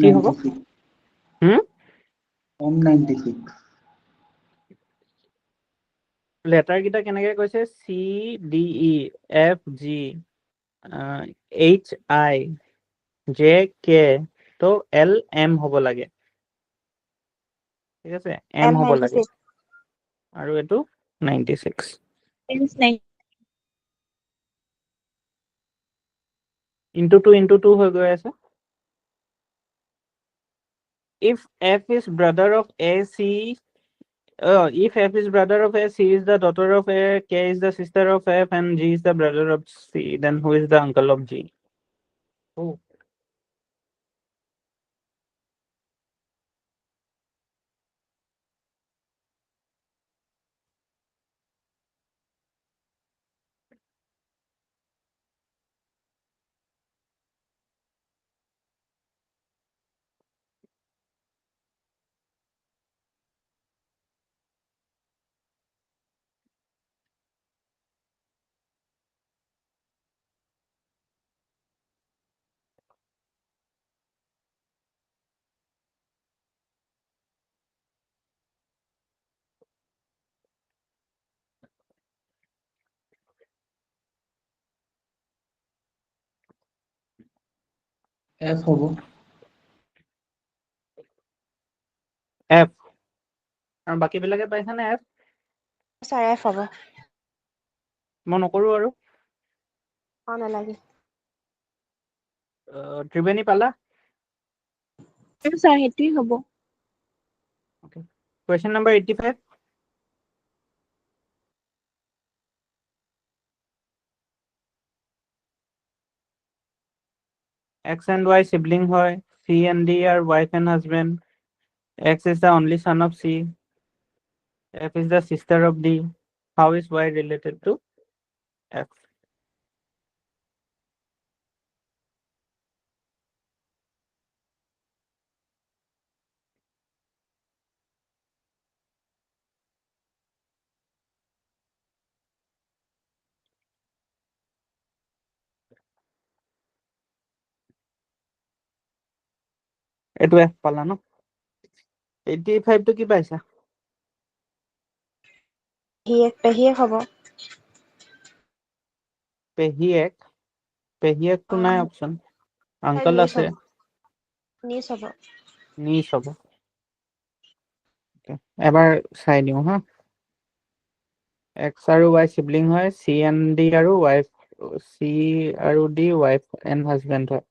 কি হ'ব? M96. হুম? M96. লেটাৰ কেইটা কেনেকে কৈছে? C D E F G H I J K তো L M হ'ব লাগে। ঠিক আছে? M হ'ব লাগে। 96. আৰু এইটো 96। hence 9 into 2 হৈ গৈ আছে। If F is brother of A, C, if F is brother of A, C is the daughter of A, K is the sister of F, and G is the brother of C, then who is the uncle of G? Oh. F হ'ব। F। আৰু বাকী বিলাকে পাইছানে F? Sir, F হ'ব। মই নকৰো আৰু। নালাগে। ত্ৰিবেণী পালা? আৰু ছাৰ সেইটোৱেই হ'ব। Okay. Question number 85. X and Y sibling হয়, C and D are wife and husband. X is the only son of C. F is the sister of D. How is Y related to F? এইটো F পালা ন? 85 টো কি পাইছা? পেহীয়েক হ'ব। পেহীয়েকটো নাই option. Uncle আছে। নিচ হ'ব। নিচ হ'ব। এবাৰ চাই দিওঁ হা। X আৰু Y sibling হয়, C and D আৰু wife, C আৰু D wife and husband হয়।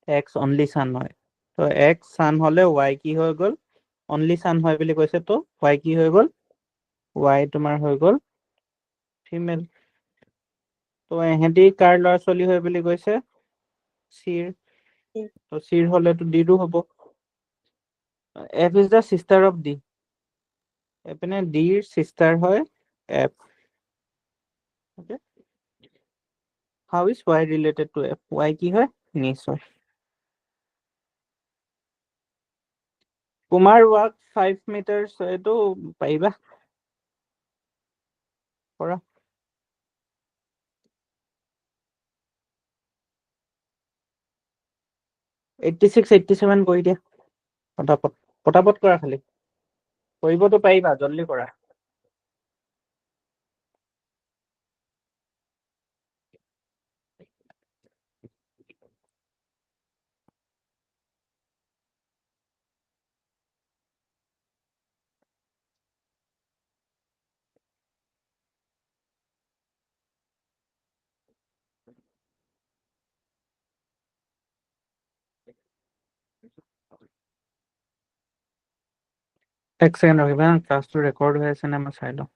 x অনলি সান হয় তো x সান হলে y কি হৈ গ'ল অনলি সান হয় বুলি কৈছে তো y কি হৈ গ'ল y তোমাৰ হৈ গ'ল ফিমেল তো এহেঁতি কাৰ ল'ৰা ছোৱালী হয় বুলি কৈছে চিৰ তো চিৰ হলেতো ডিৰো হ'ব f is the sister of d এপিনে ডিৰ সিস্টাৰ হয় f okay how is y related to f y কি হয় নিচ হয় কুমাৰ ৱাক 5 মিটাৰছ এইটো পাৰিবা কৰা 86 87 কৰি দিয়া পটাপট কৰা খালি কৰিবতো পাৰিবা জলদি কৰা এক ছেকেণ্ড ৰখিবা ক্লাছটো ৰেকৰ্ড হৈ আছে নে মই চাই লওঁ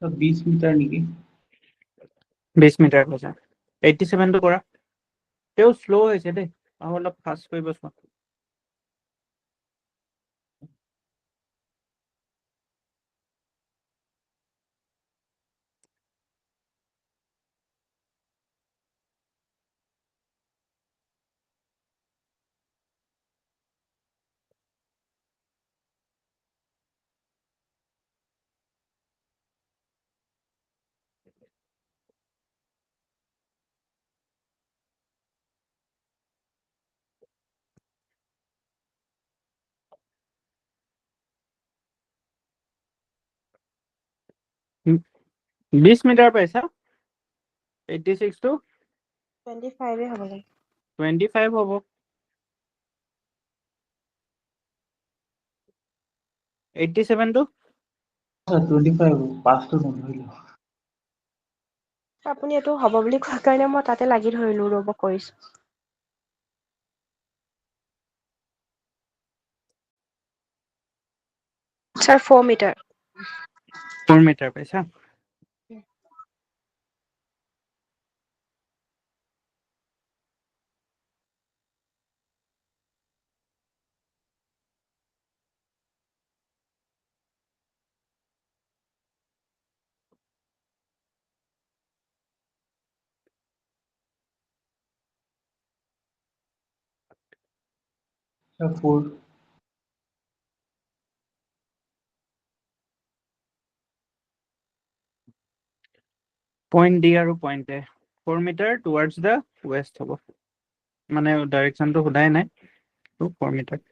20 মিটাৰ নেকি 20 মিটাৰ কৈছা 87 টো কৰা তেও শ্ল' হৈছে দেই আৰু অলপ ফাষ্ট কৰিব চোৱা উম, 20 মিটাৰ পাইছা 86 টো 25 হ'ব লাগে 25 হ'ব 87 টো 25 পাঁচটো নধৰিলো আপুনি এইটো হ'ব বুলি কোৱা কাৰণে মই তাতে লাগি ধৰিলো ৰ'ব কৰিছো স্যাৰ 4 মিটাৰ 4 মিটাৰ পাইছা স্যাৰ 4 পইণ্ট ডি আৰু point A 4 metre towards the west হ'ব মানে ডাইৰেকশ্যনটো সোধাই নাই তো 4 metre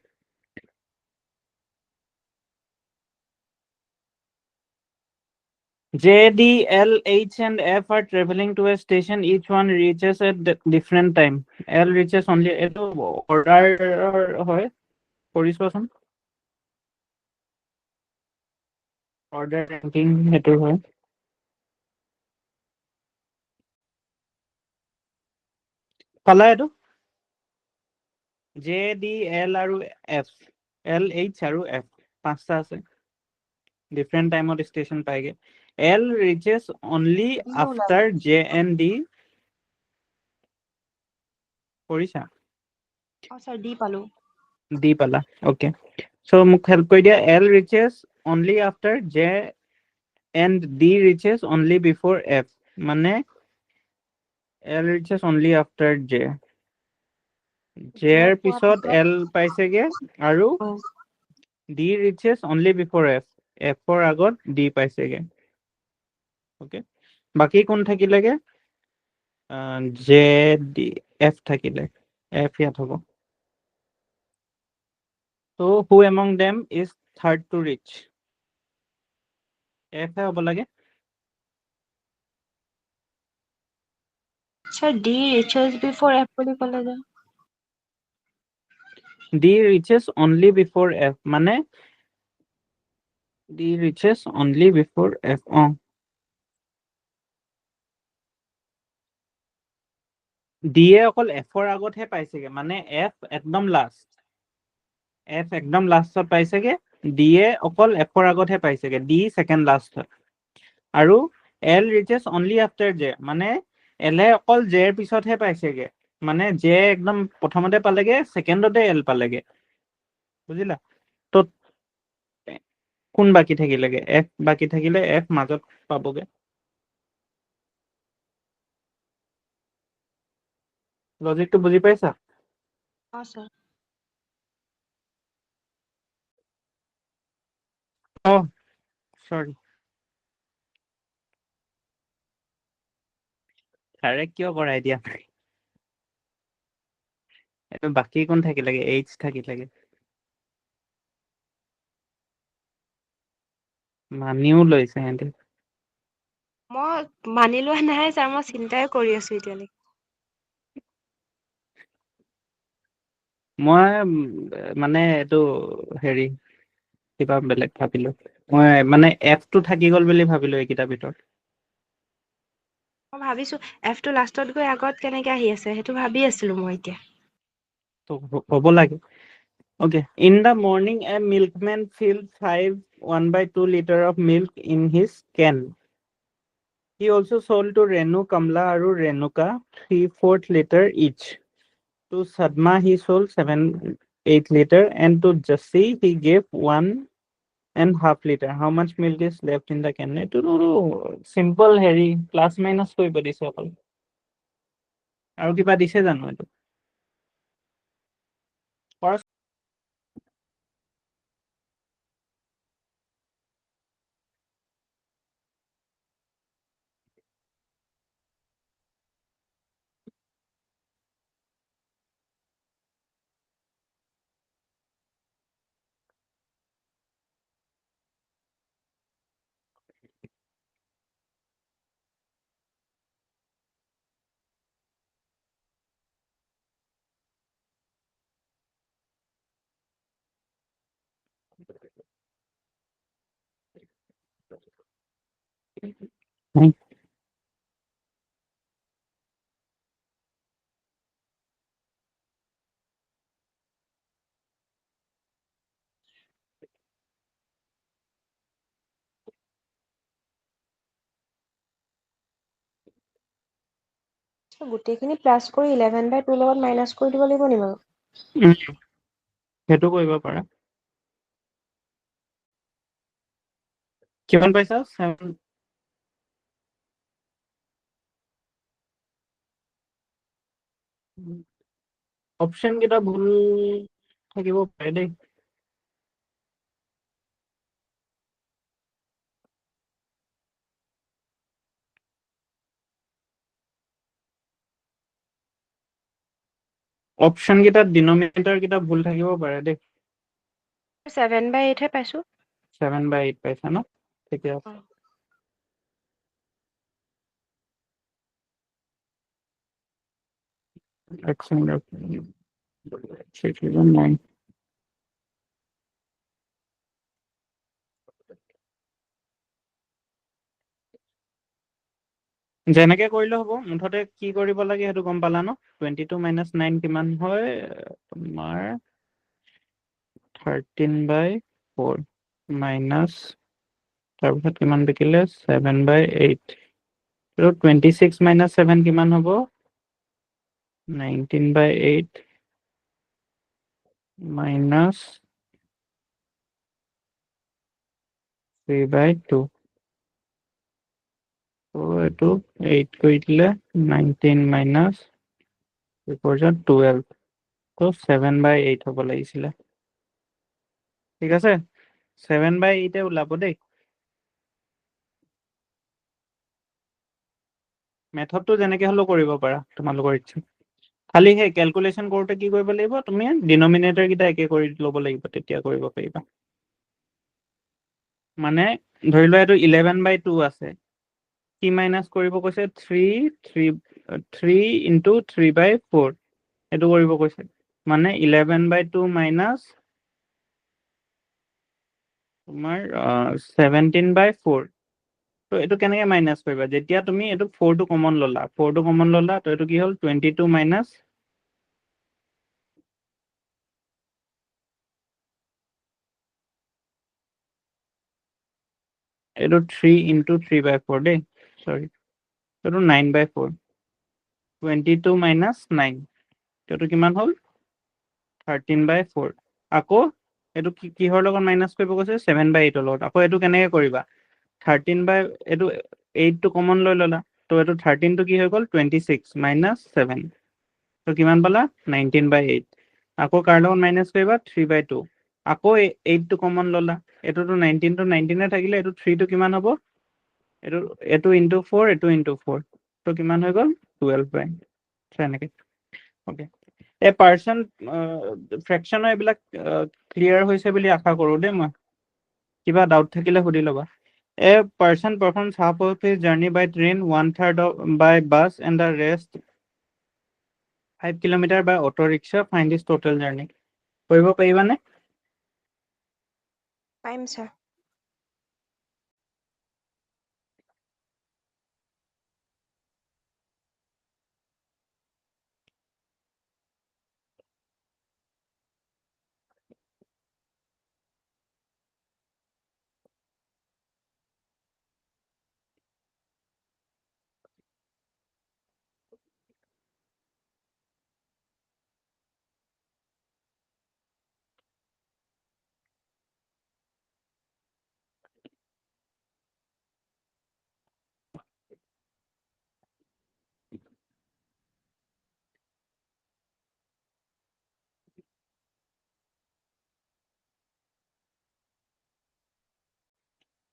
J, D, L, H, and F are traveling to a station. Each one reaches at different time. L reaches only. এইটো order হয় কৰি চোৱাচোন order ranking সেইটো হয় পালা এইটো J, D, L আৰু F L, H আৰু F পাঁচটা আছে different time of station পাইগে L reaches only after J and D কৰিছা স্যাৰ দি পালো D পালা okay so মোক help কৰি দিয়া L reaches only after J and D reaches only before F মানে L reaches only after J J ৰ পিছত L পাইছেগে আৰু D reaches only before F F ৰ আগত D পাইছেগে okay বাকি কোন থাকিলেগে J D F থাকিলে F ইয়াত হ'ব so who among them is third to reach F হ'ব লাগে sir D reaches before F বুলি ক'লে যে D reaches only before F মানে D reaches only before F D এ অকল F ৰ আগতহে পাইছেগে মানে F একদম লাষ্ট F একদম লাষ্টত পাইছেগে D এ অকল F ৰ আগতহে পাইছেগে D সেকেন্ড লাষ্ট হয় আৰু L reaches only after J মানে L এ অকল J ৰ পিছতহে পাইছেগে মানে J একদম প্ৰথমতে পালেগে সেকেন্ডতে L পালেগে বুজিলা তো কোন বাকি থাকিলেগে F বাকি থাকিলে F মাজত পাবগে লজিকটো বুজি পাইছা স্যার সরি কাৰেক্ট কিয় কৰাই দিয়া এইটো বাকি কোন থাকিলেগে H থাকিলেগে মানিও লৈছে সিহঁতে মই মানি লোৱা নাই ছাৰ মই চিন্তাই কৰি আছো এতিয়ালৈকে মই মানে এইটো হেৰি কিবা বেলেগ ভাবিলো মই মানে F টো থাকি গল বুলি ভাবিলো এইকেইটাৰ ভিতৰত মই ভাবিছো F টো লাষ্টত গৈ আগত কেনেকে আহি আছে সেইটো ভাবি আছিলো মই এতিয়া তো হ'ব লাগে okay in the morning a milkman filled 1/2 liter of milk in his can he also sold to Renu Kamla aru Renuka 3/4 liter each to Sadma he sold 7/8 liter and to Jassi he gave 1.5 liter how much milk is left in the can etu simple হেৰি plus minus কৰিব দিছে অকল আৰু কিবা দিছে জানো এটো গোটেইখিনি প্লাস কৰি 11/2 লগত মাইনাস কৰি দিব লাগিব নি বাৰু সেইটো কৰিব পাৰা কিমান পাইছা অপশন কেইটা ভুল থাকিব পাৰে দেই অপশন কেইটাত ডিনোমিনেটৰ কেইটা ভুল থাকিব পাৰে দেই 7/8 হে পাইছো 7/8 পাইছা ন ঠিকে আছে যেনেকে কৰিলে হ'ব মুঠতে কি কৰিব লাগে সেইটো গম পালা ন 22 - 9 কিমান হয় তোমাৰ 13/4 মাইনাছ তাৰপিছত কিমান দেখিলে 7/8 আৰু 26 - 7 কিমান হ'ব 19/8 মাইনাছ 3/2 এইটো 8 কৰি দিলে 19 মাইনাছ 12 তো 7/8 হ'ব লাগিছিলে ঠিক আছে 7/8 ওলাব দেই মেথডটো যেনেকে হলেও কৰিব পাৰা তোমালোকৰ ইচ্ছা খালি সেই ক্যালকুলেশন কৰোতে কি কৰিব লাগিব তুমি ডিনোমিনেটৰ কেইটা একে কৰি ল'ব লাগিব তেতিয়া কৰিব পাৰিবা মানে ধৰি লোৱা এইটো 11/2 আছে কি মাইনাস কৰিব কৈছে 3 into 3/4 এইটো কৰিব কৈছে মানে 11/2 মাইনাছ তোমাৰ 17/4। তো এইটো কেনেকৈ মাইনাছ কৰিবা? যেতিয়া তুমি এইটো 4টো কমন ল'লা, 4টো কমন ল'লা, তো এইটো কি হ'ল 22 মাইনাছ এইটো 3 × 3/4 দেই, চৰি, এইটো 9/4। 22 মাইনাছ 9, এইটো কিমান হ'ল 13/4। আকৌ এইটো কিহৰ লগত মাইনাছ কৰিব কৈছে? 7/8ৰ লগত। আকৌ এইটো কেনেকৈ কৰিবা? 8টো কমন লৈ ল'লা, তো এইটো 13টো কি হৈ গ'ল 26 মাইনাছ 7, তো কিমান পালা 19/8। আকৌ কাৰ লগত মাইনাছ কৰিবা? 3/2। আকৌ 8টো কমন ল'লা, এইটোতো 19 থাকিলে, এইটো 3টো কিমান হ'ব? এইটো ইনটু 4, এইটো ইনটু 4, তো কিমান হৈ গ'ল 12/। এনেকৈ। অ'কে, এই পাৰ্চন ফ্ৰেকশ্যনৰ এইবিলাক ক্লিয়াৰ হৈছে বুলি আশা কৰোঁ দেই মই। কিবা ডাউট থাকিলে সুধি ল'বা। A person performs half of his journey by train, 1/3 by bus and the rest 5 kilometre by auto rickshaw, find his total journey. কৰিব পাৰিবানে? পাৰিম ছাৰ।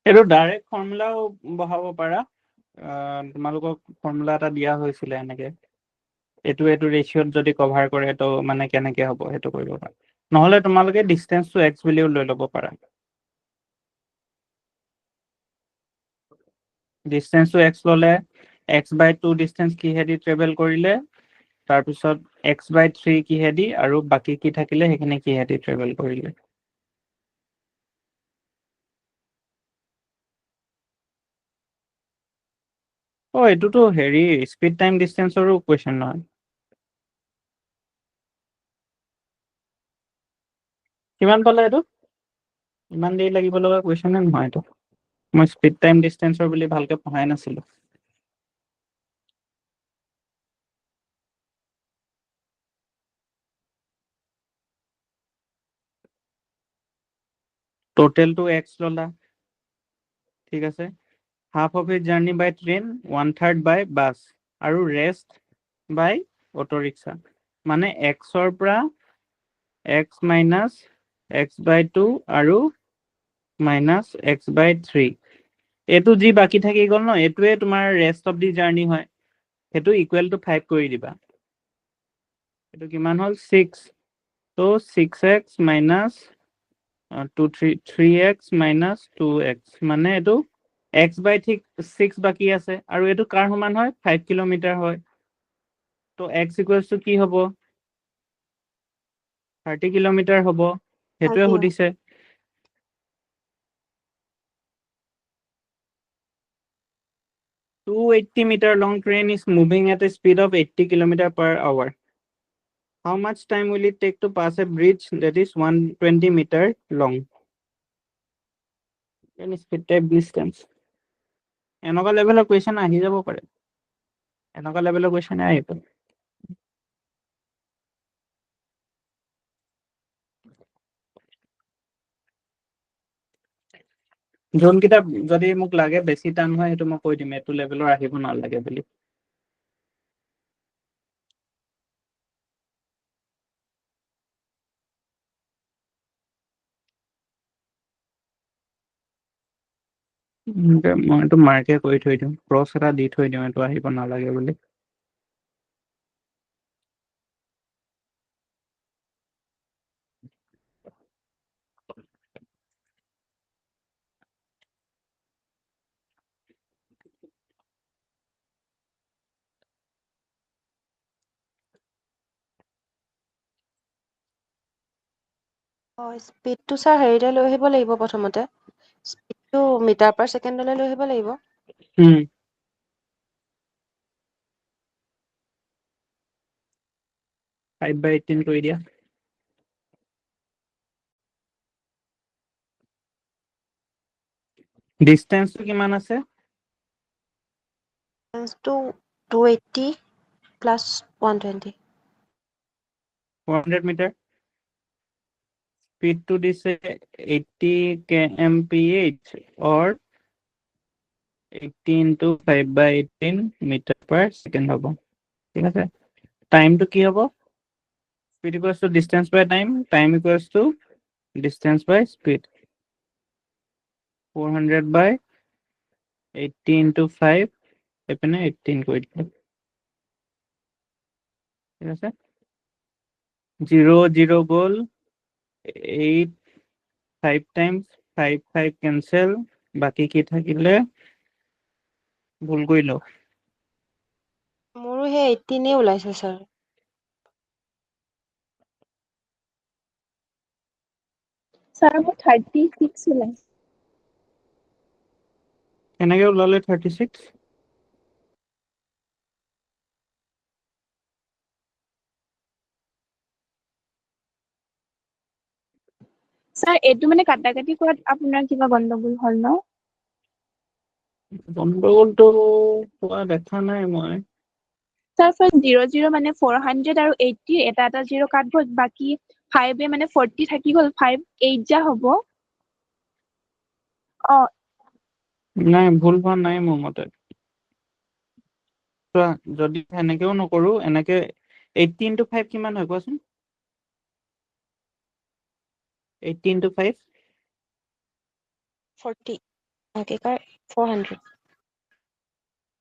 এইটো ডাইৰেক্ট ফৰ্মুলাও বহাব পাৰা। তোমালোকক ফৰ্মুলা এটা দিয়া হৈছিলে এনেকে, এইটো ৰেচিঅ'ত যদি কভাৰ কৰে তো মানে কেনেকৈ হ'ব সেইটো কৰিব পাৰা। নহ'লে তোমালোকে ডিষ্টেঞ্চটো এক্স বুলিও লৈ ল'ব পাৰা। ডিষ্টেঞ্চটো এক্স ল'লে x/2 ডিষ্টেঞ্চ কিহেদি ট্ৰেভেল কৰিলে, তাৰপিছত x/3 কিহেদি, আৰু বাকী কি থাকিলে সেইখিনি কিহেদি ট্ৰেভেল কৰিলে। এইটোতো হেৰি স্পীড টাইম ডিষ্টেঞ্চৰো কুৱেশ্যন নহয়। কিমান পালে এইটো? ইমান দেৰি লাগিব লগা কুৱেশ্যনে নহয় এইটো। মই স্পীড টাইম ডিষ্টেঞ্চৰ বুলি ভালকৈ পঢ়াই নাছিলোঁ। টোটেলটো এক্স ল'লা, ঠিক আছে। Half of his journey by train, 1/3 by bus, আৰু ৰেষ্ট বাই অটো ৰিক্সা। মানে এক্সৰ পৰা এক্স মাইনাছ x/2 আৰু মাইনাছ x/3। এইটো যি বাকী থাকি গ'ল ন, এইটোৱে তোমাৰ ৰেষ্ট অফ দি জাৰ্ণি হয়। সেইটো ইকুৱেল টু 5 কৰি দিবা। এইটো কিমান হ'ল 6, তো 6x minus 3x minus 2x, মানে এইটো x/6 বাকী আছে, আৰু এইটো কাৰ সমান হয় 5 কিলোমিটাৰ হয়। তো x ইকুৱেলছ টু কি হ'ব 30 কিলোমিটাৰ হ'ব। সেইটোৱে 30। সুধিছে। Two 80-meter long train is moving at a speed of 80 km/h. How much time will it take to pass a bridge that is 120 meter long? Then speed type distance. এনেকুৱা লেভেলৰ question আহি যাব পাৰে। এনেকুৱা লেভেলৰ কুৱেশ্যনে আহিব। যোনকেইটা যদি মোক লাগে বেছি টান হয় সেইটো মই কৈ দিম, এইটো লেভেলৰ আহিব নালাগে বুলি। মই এইটো মাৰ্কে কৰি থৈ দিওঁ, ক্ৰছ এটা দি থৈ দিওঁ, এইটো আহিব নালাগে বুলি। স্পীডটো ছাৰ হেৰিতে লৈ আহিব লাগিব প্ৰথমতে স্পীডটো মিটাৰ পাৰ ছেকেণ্ডলৈ লৈ আহিব লাগিব 5/18 কৰি দিয়া ডিষ্টেন্সটো কিমান আছে ডিষ্টেন্সটো 280 প্লাছ 120 400 মিটাৰ স্পীডটো দিছে 80 kmph or 80 into 5/18 metre per second হ'ব ঠিক আছে টাইমটো কি হ'ব speed equals to distance by time time equals to distance by speed 400/80 into 5 এইপিনে 18 কৰি দিলে ঠিক আছে 0 0 গ'ল 8 5 times 5 5 cancel বাকি কি থাকিলে ভুল কৰিলো মোৰো সেই 18 ওলাইছে ছাৰ ছাৰ মোৰ 36 ওলাইছে কেনেকে ওলালে 36 ছাৰ এইটো মানে কাটাকাটি কৰাত আপোনাৰ কিবা গণ্ডগোল হ'ল ন গণ্ডগোলটো হোৱা দেখা নাই মই ছাৰ ফাৰ্ষ্ট 0 0 মানে 400 আৰু 80 এটা এটা 0 কাট গ'ল বাকি 5 মানে 40 থাকি গ'ল 5 8 যা হ'ব নাই ভুল হোৱা নাই মোৰ মতে চোৱা যদি সেনেকেও নকৰো এনেকে 80 into 5 কিমান হয় কোৱাচোন 80 into 5 40 অ'কে ছাৰ 400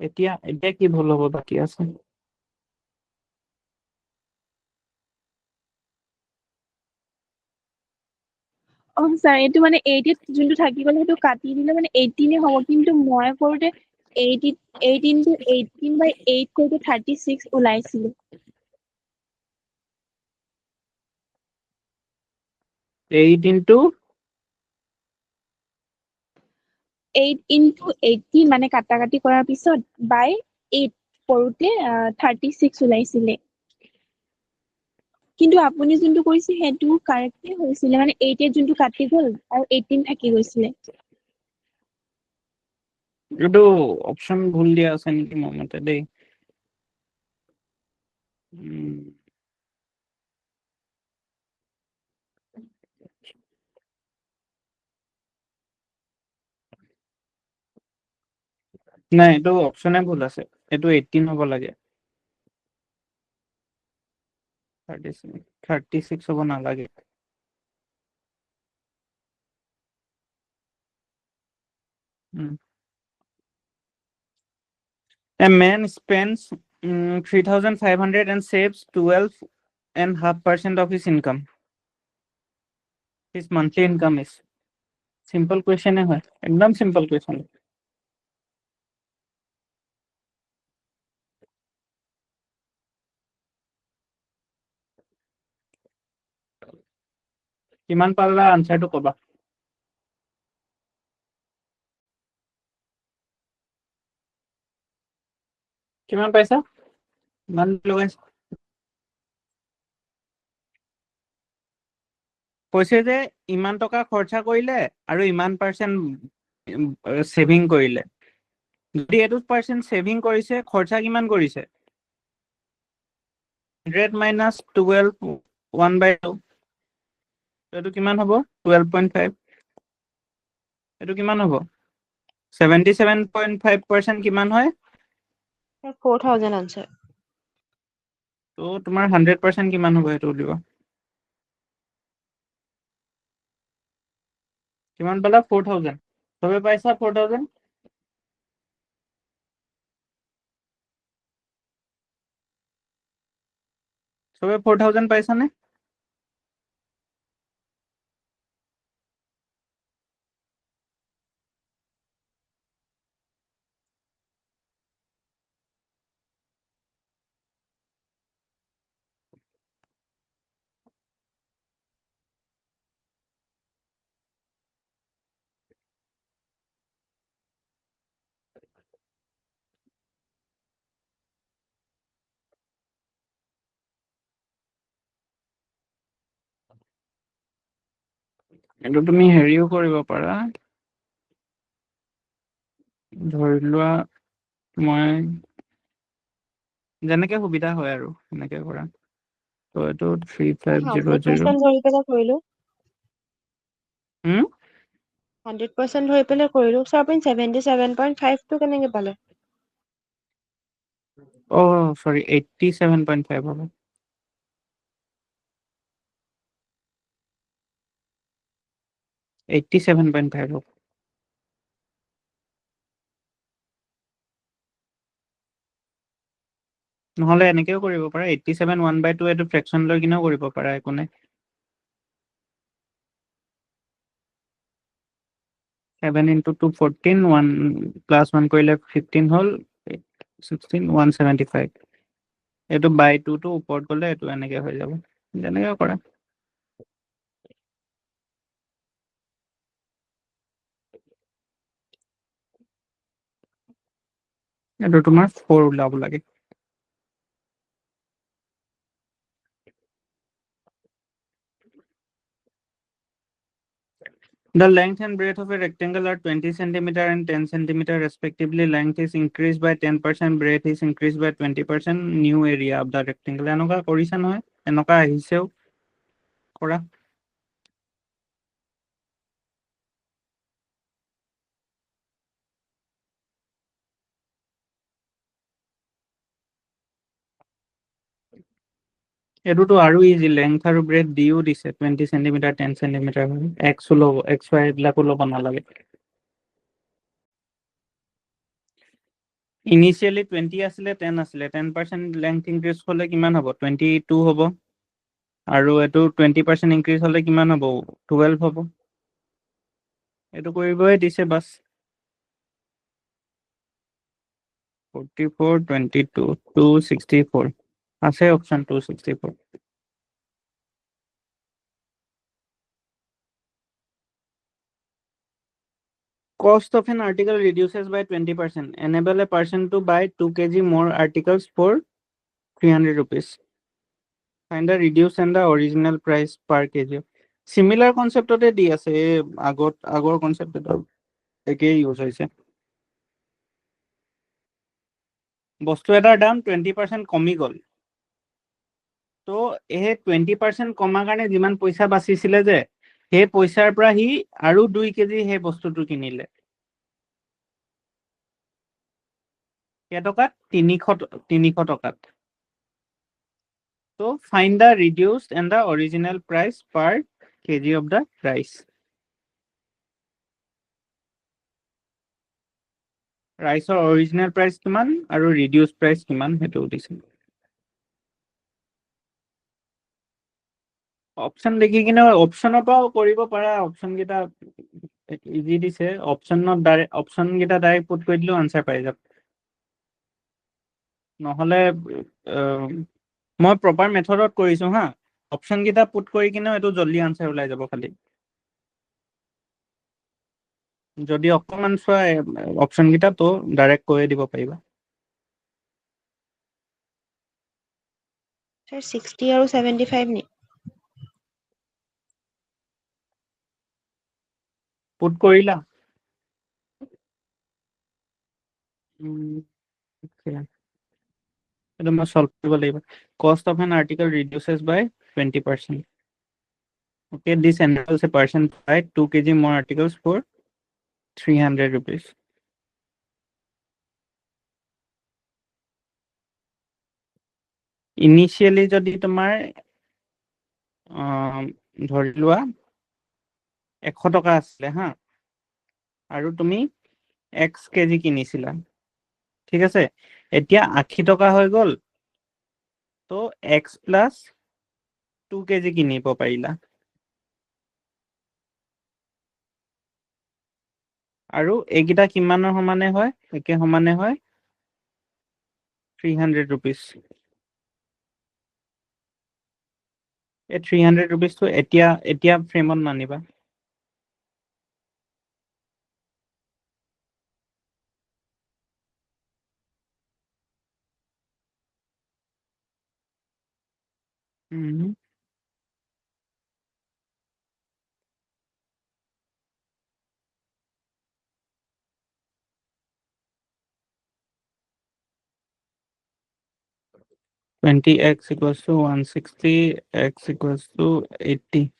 এতিয়া কি ভুল হ'ব বাকী আছে ছাৰ এইটো মানে 80 যোনটো থাকি গ'ল সেইটো কাটি দিলে মানে 18 হ'ব কিন্তু মই কৰোতে 8 into 18/8 কৰোতে 36 ওলাইছিল 8 into 8 into 80 মানে কাটাকাটি কৰাৰ পিছত বাই 8 কৰোতে 36 ওলাইছিলে কিন্তু আপুনি যোনটো কৰিছে সেইটো কাৰেক্টে হৈছিলে মানে 8 যোনটো কাটি গ'ল আৰু 18 থাকি গৈছিলে এইটো অপচন ভুল দিয়া আছে নেকি মোৰ মতে দেই নাই এইটো অপচনে ভুল আছে এইটো 18 হ'ব লাগে 36 হ'ব নালাগে A man spends 3,500 and saves 12.5% of his income. His monthly income is simple question है एकदम simple question কিমান পালা আনসাৰটো কবা কিমান পাইছা মান লগাইছা কৈছে যে ইমান টকা খৰচা কৰিলে আৰু ইমান পাৰ্চেন্ট সেভিং কৰিলে যদি এটো পাৰ্চেন্ট সেভিং কৰিছে খৰচা কিমান কৰিছে 100 minus 12 1/2 এটো কিমান হ'ব 12.5 এটো কিমান হ'ব 77.5% কিমান হয় 4000 আনসাৰ তো তোমাৰ 100% কিমান হ'ব এটো দিব কিমান পালা 4000 সবে পাইছা 4000 সবে 4000 পাইছা নে এইটো তুমি হেৰিও কৰিব পাৰা, ধৰি লোৱা মই যেনেকে সুবিধা হয় আৰু সেনেকে কৰা। ত' এইটো 3500 ধৰি পেলাই কৰিলো। 100% ধৰি পেলাই কৰিলো। চ' আপুনি 77.5 কেনেকে পালে? চৰি 87.5 হ'ব। 87.5 হ'ব। নহ'লে এনেকেও কৰিব পাৰা, 87 1/2 এইটো ফ্ৰেকশ্যন লৈ কিনেও কৰিব পাৰা, একো নাই। 7 into 2 14, 1 + 1 কৰিলে 15 হ'ল, 16 175। এইটো বাই 2 টো ওপৰত গ'লে এইটো এনেকে হৈ যাব, যেনেকে কৰা। এইটো তোমাৰ 4 ওলাব লাগে। The length and breadth of a rectangle are 20 centimeter and 10 centimeter respectively. Length is increased by 10%, breadth is increased by 20%. New area of the rectangle. এনেকুৱা কৰিছা নহয়? এনেকুৱা আহিছেও কৰা। এইটোতো আৰু ইজি, লেংথ আৰু ব্ৰেড দিও দিছে, 20 centimeter 10 centimeter হয়। এক্সো ল'ব, এক্স ৱাই এইবিলাকো ল'ব নালাগে। ইনিচিয়েলি 20 আছিলে, 10 আছিলে, 10% লেংথ ইনক্ৰিজ হ'লে কিমান হ'ব? 22 হ'ব। আৰু এইটো 20% ইনক্ৰিজ হ'লে কিমান হ'ব? 12 হ'ব। এইটো কৰিবই দিছে বাছ। 44 22 264 আছে option 264। Cost of an article reduces by 20%. Enable a person to buy 2 kg more articles for 300 rupees. Find the reduce and the original price per kg. Similar concept দি আছে, আগৰ concept একেই ইউজ হৈছে। বস্তু এটাৰ দাম 20% কমি গ'ল, তো এই 20% কমাৰ কাৰণে যিমান পইচা বাচিছিলে যে, সেই পইচাৰ পৰা সি আৰু 2 কেজি সেই বস্তুটো কিনিলে। কেইটকাত? 300 টকাত। So find the reduced and the original price per kg of the rice. ৰাইচৰ অৰিজিনেল প্ৰাইচ কিমান আৰু ৰিডিউচ প্ৰাইচ কিমান সেইটো দিছে। অপশ্যন দেখি কিনে অপশ্যনৰ পৰাও কৰিব পাৰা, অপশ্যন কেইটা ইজি দিছে। অপশ্যন কেইটা ডাইৰেক্ট পুট কৰি দিলেও আনচাৰ পাই যাব। নহ'লে মই প্ৰপাৰ মেথডত কৰিছোঁ হা, অপশ্যন কেইটা পুট কৰি কিনেও এইটো জল্দি আনচাৰ ওলাই যাব খালি। যদি অকণমান চোৱা অপশ্যন কেইটা, তো ডাইৰেক্ট কৈয়ে দিব পাৰিবা। 60 আৰু 75 নি? পুট কৰিলা? এইটো মই সলভ কৰিব লাগিব। Cost of an article reduces by 20%. Okay, this enables a person to buy 2 kg more articles for 300 rupees. Initially যদি তোমাৰ ধৰি লোৱা 100 টকা আছিলে হা, আৰু তুমি x কেজি কিনিছিলা, ঠিক আছে। এতিয়া 80 টকা হৈ গ'ল, তো x + 2 কেজি কিনিব পাৰিলা। আৰু এইকেইটা কিমানৰ সমানে হয়? একে সমানে হয় 300 rupees। এই 300 rupeesটো এতিয়া ফ্ৰেমত নানিবা। 20x equals to 160, x equals to 80.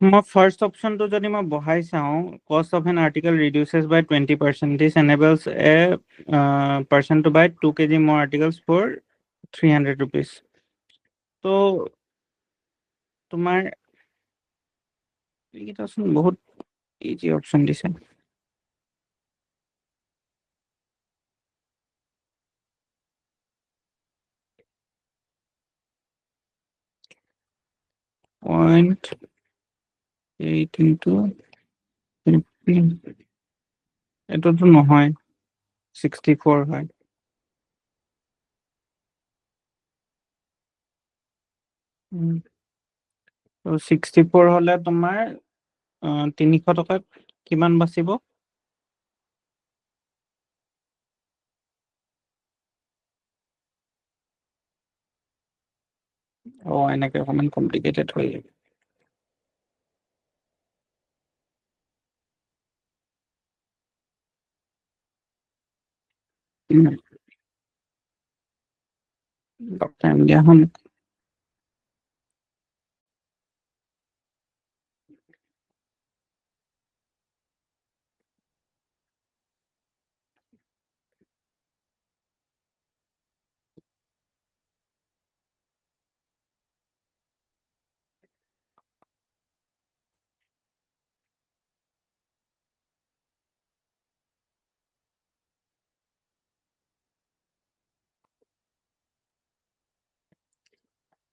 My first option to যদি মই বহাই চাওঁ, cost of an article reduces by 20%. This enables a person to buy 2 kg more articles for 300 rupees. তো তোমাৰ এইকেইটাচোন বহুত ইজি অপশ্যন দিছে। Point 8 into 15. এটাতো নহয়, 64 হয়। তো 64 হলে তোমাৰ 300 টকাত কিমান বাচিব? এনেকে অকমান কমপ্লিকেটেড হৈ যায়। টাইম দিয়া হম।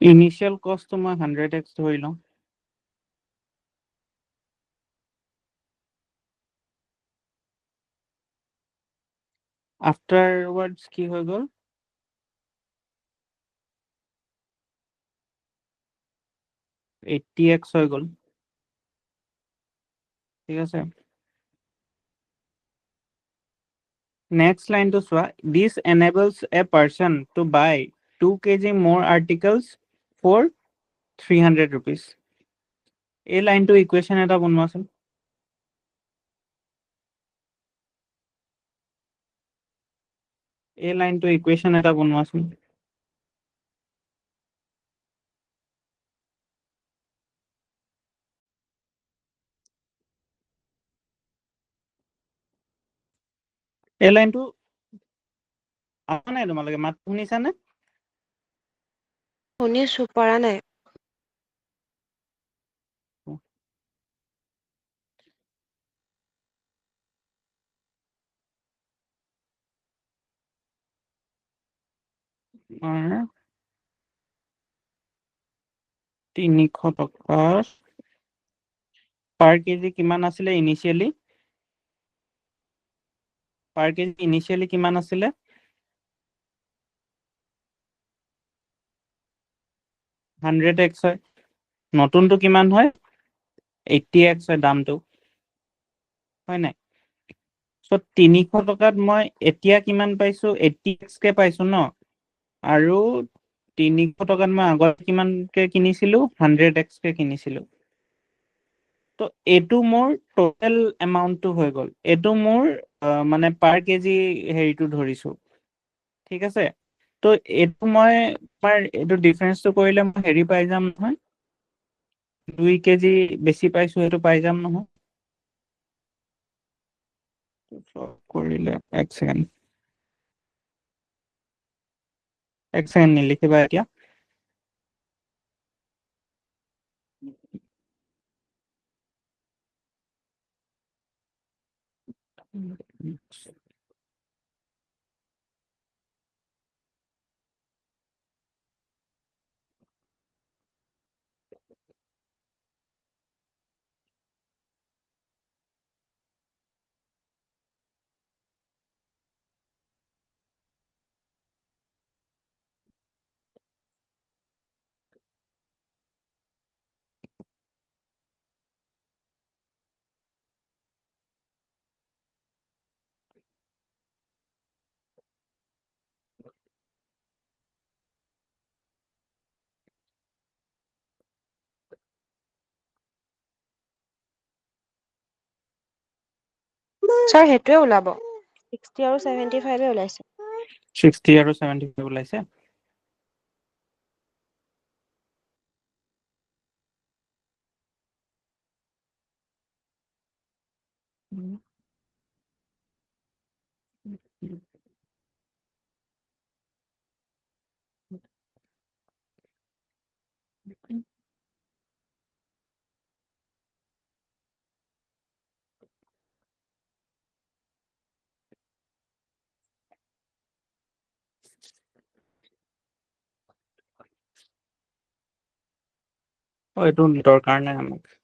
ইনিচিয়েল কষ্টটো মই 100x ধৰি লওঁ। আফটাৰৱাৰ্ডছ কি হৈ গ'ল? $80x হৈ গ'ল। ঠিক আছে, নেক্সট লাইনটো চোৱা, this enables a person to buy 2 kg more articles for 300 rupees. এই লাইনটো ইকুৱেশ্যন এটা বনোৱাচোন। এই লাইনটো ইকুৱেশ্যন এটা বনোৱাচোন। এই লাইনটো অহা নাই তোমালোকে? মাত শুনিছানে? শুনিছো, পৰা নাই। তোমাৰ 300 টকাৰ পাৰ কেজি কিমান আছিলে ইনিচিয়েলি? পাৰ কেজি ইনিচিয়েলি কিমান আছিলে? 100x হয়। নতুনটো কিমান হয়? 80x হয় দামটো, হয় নাই? চ' 300 টকাত মই এতিয়া কিমান পাইছো? 80x কে পাইছো ন? আৰু 300 টকাত মই আগত কিমানকে কিনিছিলো? 100x কে কিনিছিলো। তো এইটো মোৰ টোটেল এমাউণ্টটো হৈ গ'ল। এইটো মোৰ মানে পাৰ কেজি হেৰিটো ধৰিছো। ঠিক আছে, তো এইটো মই তোমাৰ এইটো ডিফাৰেন্সটো কৰিলে মই হেৰি পাই যাম নহয়, 2 কেজি বেছি পাইছো, সেইটো পাই যাম নহয়। কৰিলে এক ছেকেণ্ড নিলিখিবা এতিয়া। ছাৰ সেইটোৱে ওলাব 60 আৰু 75 ওলাইছে 60 আৰু 75 ওলাইছে এইটো দৰকাৰ নাই আমাক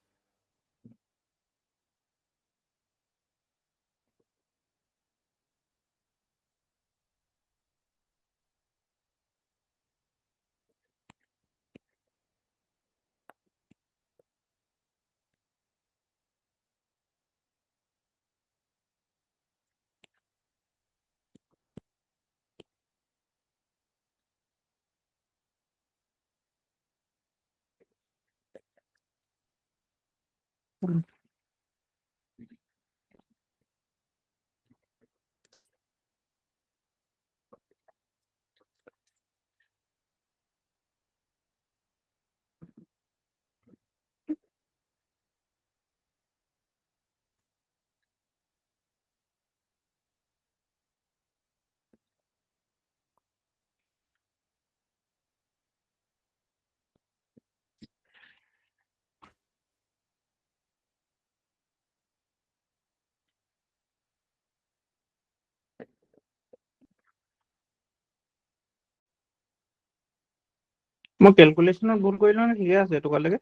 মই ক্যালকুলেশনত ভুল কৰিলো নে ঠিকে আছে এটুকালৈকে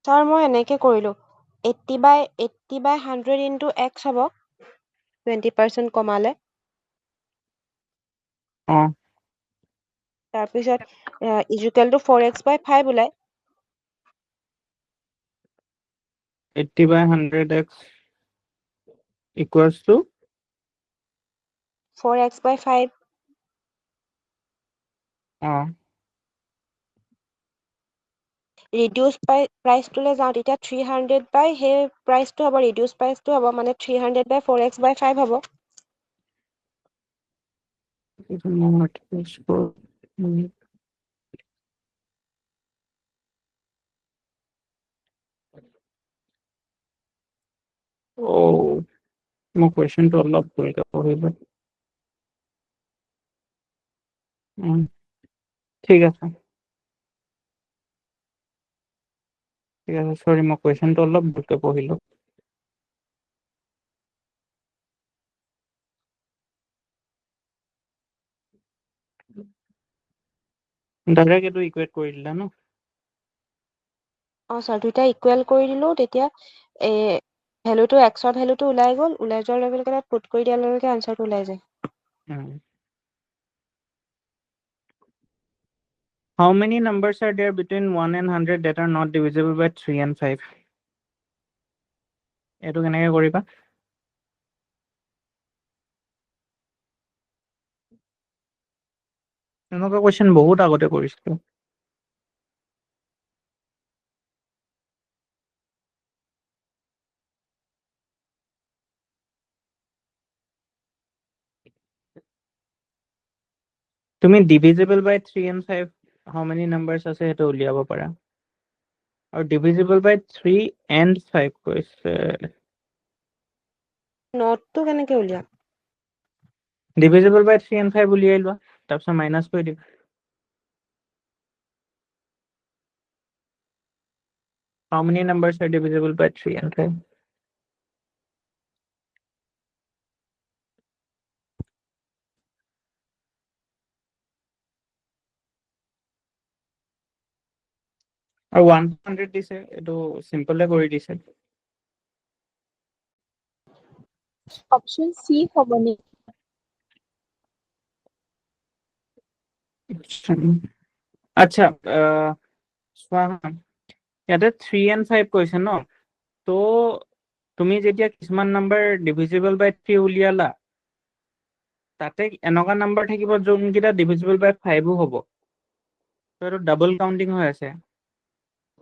ছাৰ মই এনেকে কৰিলো 80/100 ইনটু x হ'ব 20% কমালে অ তাৰপিছত ইকুৱেল টু 4x/5 ওলাই 80/100x equals to 4x/5 অ ৰিডিউচ প্ৰাইচটোলৈ যাওঁ তেতিয়া 300 বাই সেই প্ৰাইচটো হ'ব ৰিডিউচ প্ৰাইচটো হ'ব মানে 300/4x/5 হ'ব ও মই কোৱেশ্চনটো অলপ ভুলকে পঢ়িলো ঠিক আছে সৰি মই কোৱেশ্চনটো অলপ ভুলকে পঢ়িলো ডাইৰেক্ট এইটো ইকুৱেট কৰি দিলা ন ছাৰ দুইটা ইকুৱেল কৰি দিলো তেতিয়া ভেলুটো xৰ ভেলুটো ওলাই গ'ল ওলাই যোৱাৰ লগে লগে তাত পুট কৰি দিয়াৰ লগে লগে আনচাৰটো ওলাই যায় How many numbers are there between 1 and 100 that are not divisible by 3 and 5? এইটো কেনেকে কৰিবা এনেকুৱা কোৱেশ্চন বহুত আগতে কৰিছিলো তুমি divisible by 3 and 5 how many numbers আছে সেইটো উলিয়াব পাৰা আৰু divisible by 3 and 5 কৈছে নটটো কেনেকে উলিয়াম divisible by 3 and 5 উলিয়াই লোৱা তাৰপিছত মাইনাস কৰি দিবা how many numbers are divisible by 3 and 5 আৰু 100 দিছে এইটো সিম্পলে কৰি দিছে অপশ্যন চি হ'ব নেকি আচ্ছা চোৱা ইয়াতে 3 and 5 কৈছে ন তো তুমি যেতিয়া কিছুমান নাম্বাৰ ডিভিজিবল বাই 3 উলিয়ালা তাতে এনেকুৱা নাম্বাৰ থাকিব যোনকেইটা ডিভিজিবল বাই 5ও হ'ব তো এইটো ডাবল কাউন্টিং হৈ আছে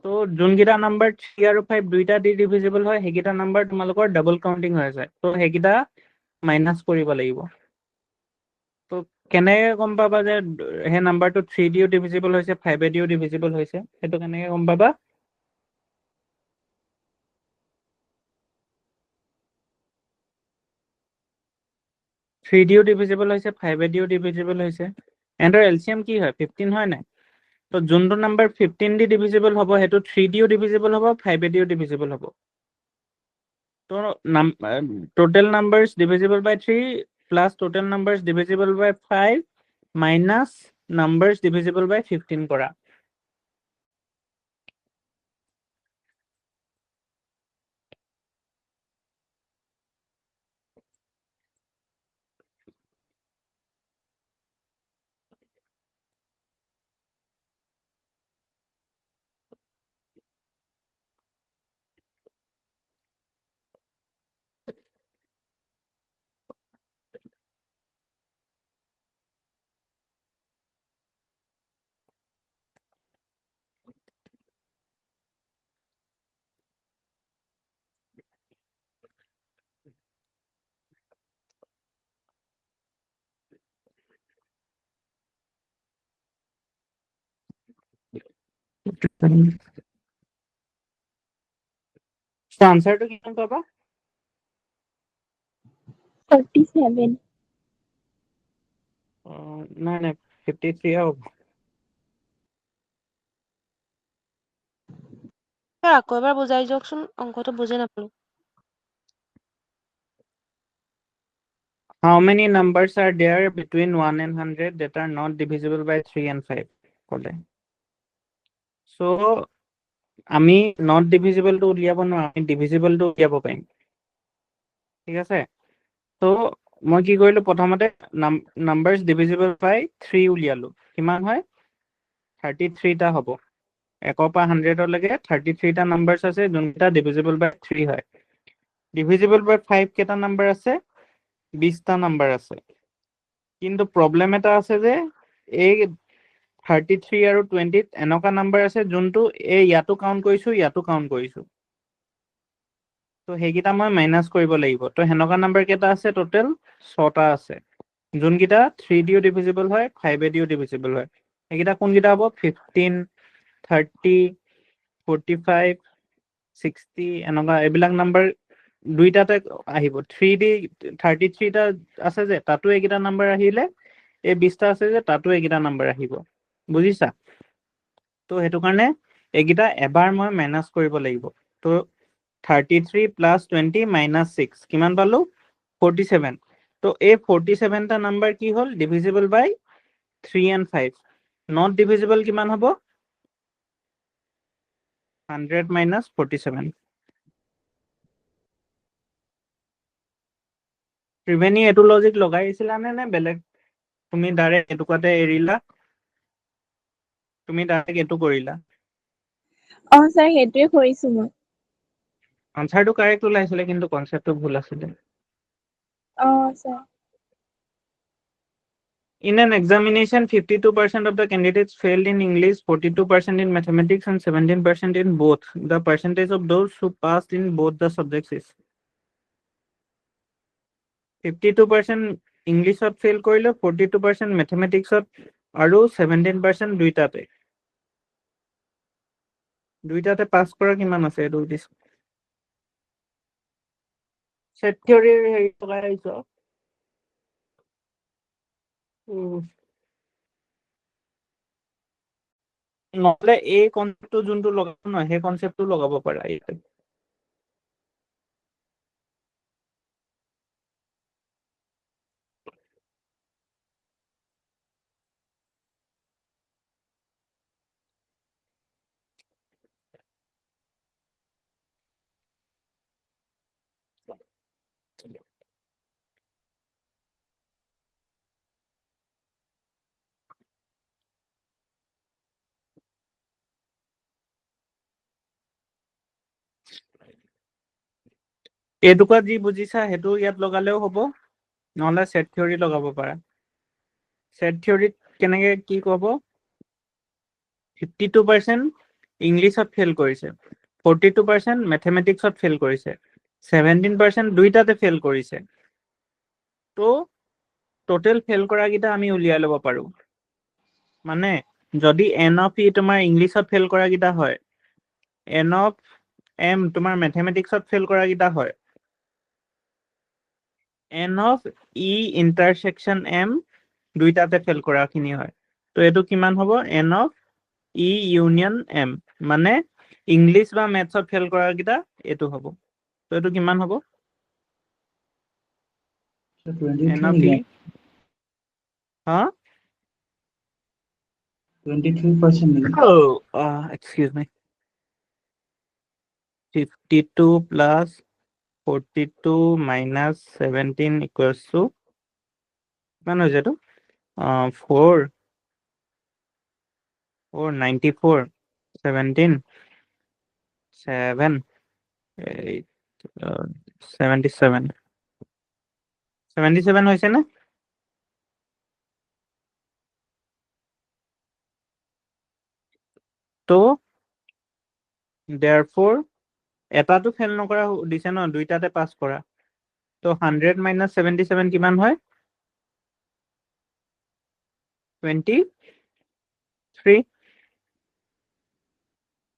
তো যোনকেইটা নাম্বাৰ 3 আৰু 5 দুইটা দি ডিভিজিবল হয় সেইকেইটা নাম্বাৰ তোমালোকৰ ডাবল কাউন্টিং হৈ যায় তো সেইকেইটা মাইনাস কৰিব লাগিব তো কেনেকৈ গম পাবা যে সেই নাম্বাৰটো 3 দিও ডিভিজিবল হৈছে 5 দিও ডিভিজিবল হৈছে সেইটো কেনেকৈ গম পাবা 3 দিও ডিভিজিবল হৈছে 5 দিও ডিভিজিবল হৈছে এন্ডৰ এলচিএম কি হয় 15 হয় নাই তো যোনটো নাম্বাৰ 15 দি ডিভিজিবল হ'ব সেইটো 3 দিও ডিভিজিবল হ'ব 5 দিও ডিভিজিবল হ'ব তো total numbers divisible by 3 plus total numbers divisible by 5 minus numbers divisible by 15 কৰা So answer to কিমান পাবা 47 নাই নাই 53 হ'ব স্যাৰ আকৌ এবাৰ বুজাই দিয়কচোন অংকটো বুজি নাপালো How many numbers are there between 1 and 100 that are not divisible by 3 and 5 ক'লে So আমি not divisible টো উলিয়াব নোৱাৰো আমি divisible টো উলিয়াব পাৰিম ঠিক আছে তো মই কি কৰিলো প্ৰথমতে numbers divisible by 3 উলিয়ালো কিমান হয় 33 টা হ'ব 1 পৰা 100 লৈকে 33 টা numbers আছে যোনটা divisible by 3 হয় divisible by 5 কেটা number আছে 20 টা number আছে কিন্তু প্ৰবলেম এটা আছে যে এই 33 আৰু 20 এনেকা নাম্বাৰ আছে যোনটো এই ইয়াতো কাউন্ট কৰিছো ইয়াতো কাউন্ট কৰিছো তো সেইকেইটা মই মাইনাস কৰিব লাগিব তো হেনকা নাম্বাৰ কেইটা আছে টোটাল 6টা আছে যোনকেইটা 3 দিও ডিভিজিবল হয় 5 দিও ডিভিজিবল হয় সেইকেইটা কোনকেইটা হ'ব 15 30 45 60 এনেকা এইবিলাক নাম্বাৰ দুইটাতে আহিব 3 দি 33 টা আছে যে তাতো এইকেইটা নাম্বাৰ আহিলে এই 20 টা আছে যে তাতো এইকেইটা নাম্বাৰ আহিব বুজিছা তো হেতু কাৰণে এইকেইটা এবাৰ মই মাইনাস কৰিব লাগিব তো 33 plus 20 minus 6 কিমান পালো 47 তো এই 47 টা নাম্বাৰ কি হল divisible by 3 and 5 not divisible কিমান হ'ব 100 minus 47 ত্ৰিবেণী এটো লজিক লগাইছিলা নে বেলেগ তুমি ডাইৰেক্ট এটুকাতে এৰিলা তুমি ডাইৰেক্ট এটু কৰিলা স্যাৰ হেতুৱে কৰিছো মই আনসাৰটো কাৰেক্ট ওলাইছিলে কিন্তু কনসেপ্টটো ভুল আছিলে sir In an examination, 52% of the candidates failed in English, 42% in mathematics, and 17% in both. The percentage of those who passed in both the subjects is 52% English fail কৰিলে 42% mathematics আৰু 17% দুইটাতে pass কৰা কিমান আছে এইটো দিছ সেট থিওৰিৰ হেৰি লগাই আহিছো নহলে এই কনসেপ্টটো যোনটো লগাব নহয় সেই কনসেপ্টটো লগাব পাৰা ইয়াতে এটুকুৰা যি বুজিছা হেতু ইয়াত লগালেও হ'ব নহলে সেট থিওৰি লগাব পাৰা সেট থিওৰিত কেনেকে কি ক'ব 52% ইংলিছত ফেইল কৰিছে, 42% মেথমেটিক্সত ফেইল কৰিছে, 17% দুইটাতে ফেইল কৰিছে। তো টোটেল ফেইল কৰাকেইটা আমি উলিয়াই ল'ব পাৰো। মানে যদি এন অফ ই তোমাৰ ইংলিছত ফেইল কৰাকেইটা হয়, এন অফ এম তোমাৰ মেথমেটিক্সত ফেইল কৰাকেইটা হয়, n of E intersection M দুইটাতে ফেইল কৰাখিনি হয়। তো এইটো কিমান হ'ব? N of E union M, মানে ইংলিছ বা মেথছত ফেইল কৰাকেইটা এইটো হ'ব। তো এইটো কিমান হ'ব? So এন 23 অফ ই, নেকি? হা? 23% নেকি? Excuse me. 52 plus 42 minus 17 equals to কিমান হৈছে এইটো? 4 94 17 7 8 77 77 হৈছে নে? তো therefore এটাটো ফেল নকৰা দিছে ন, দুইটাতে পাছ কৰা। তো 100 minus 77 কিমান হয়? 23।